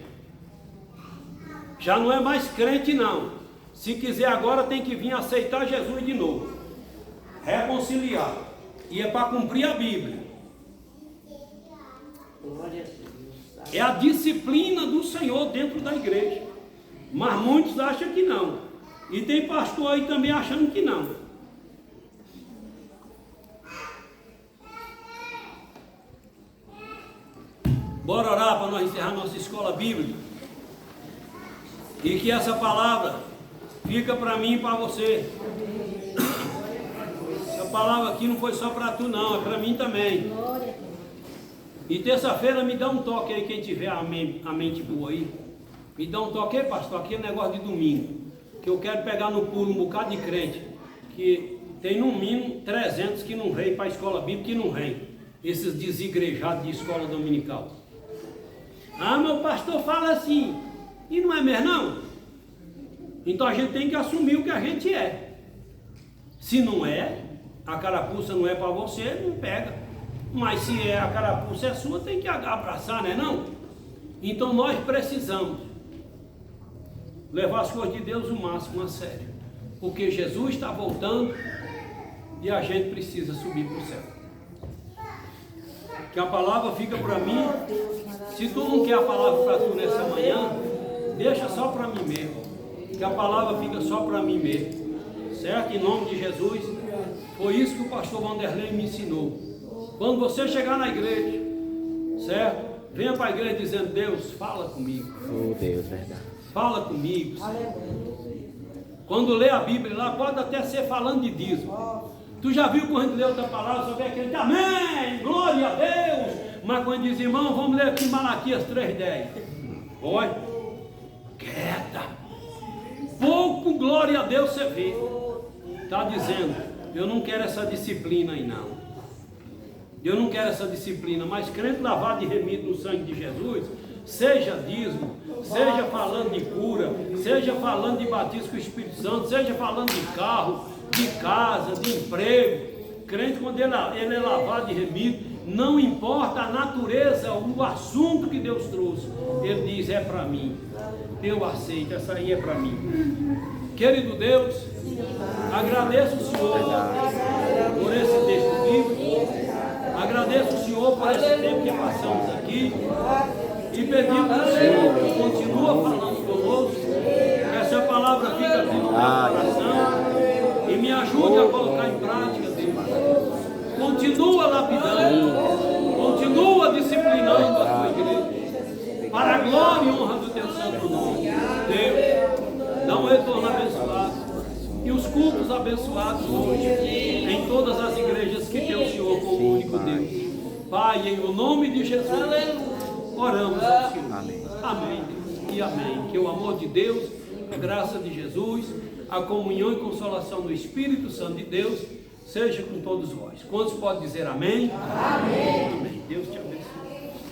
Já não é mais crente não. Se quiser agora tem que vir aceitar Jesus de novo. Reconciliar. E é para cumprir a Bíblia. É a disciplina do Senhor dentro da igreja. Mas muitos acham que não. E tem pastor aí também achando que não. Bora orar para nós encerrar nossa escola bíblica. E que essa palavra fica para mim e para você. Essa palavra aqui não foi só para tu não, é para mim também. E terça-feira me dá um toque aí, quem tiver a mente boa aí. Me dá um toque aí, pastor, aqui é negócio de domingo. Que eu quero pegar no pulo um bocado de crente. Que tem no mínimo 300 que não vêm para a escola bíblica, que não vêm. Esses desigrejados de escola dominical. Ah, meu pastor fala assim. E não é mesmo não? Então a gente tem que assumir o que a gente é. Se não é, a carapuça não é para você, não pega. Mas se é, a carapuça é sua, tem que abraçar, não é não? Então nós precisamos levar as coisas de Deus o máximo a sério. Porque Jesus está voltando e a gente precisa subir para o céu. Que a palavra fica para mim. Se tu não quer a palavra para tu nessa manhã, deixa só para mim mesmo. Que a palavra fica só para mim mesmo. Certo? Em nome de Jesus. Foi isso que o pastor Vanderlei me ensinou. Quando você chegar na igreja, certo? Venha para a igreja dizendo: Deus, fala comigo. Oh, Deus, verdade. Fala comigo. Quando lê a Bíblia lá, pode até ser falando de dízimo. Tu já viu quando lê outra palavra, só vê aquele amém, glória a Deus. Mas quando diz: irmão, vamos ler aqui Malaquias 3:10. Olha, quieta. Pouco glória a Deus você vê. Está dizendo: eu não quero essa disciplina aí não. Eu não quero essa disciplina, mas crente lavado e remido no sangue de Jesus, seja dízimo, seja falando de cura, seja falando de batismo com o Espírito Santo, seja falando de carro, de casa, de emprego. Crente, quando ele é lavado e remido, não importa a natureza, o assunto que Deus trouxe, ele diz: é para mim, eu aceito, essa aí é para mim. Querido Deus, agradeço o Senhor por esse texto bíblico. Agradeço o Senhor por esse tempo que passamos aqui e pedimos ao Senhor que continua falando conosco, que essa palavra fique aqui no meu coração e me ajude a colocar em prática, Deus. Continua lapidando, continua disciplinando a tua igreja, para a glória e honra do teu santo nome. Deus, dá um retorno abençoado e os cultos abençoados hoje em todas as igrejas que tem o Senhor como único Deus. Pai, em o nome de Jesus, oramos ao Senhor. Amém. Amém, Deus. E amém. Que o amor de Deus, a graça de Jesus, a comunhão e consolação do Espírito Santo de Deus seja com todos vós. Quantos podem dizer amém? Amém. Amém. Deus te abençoe.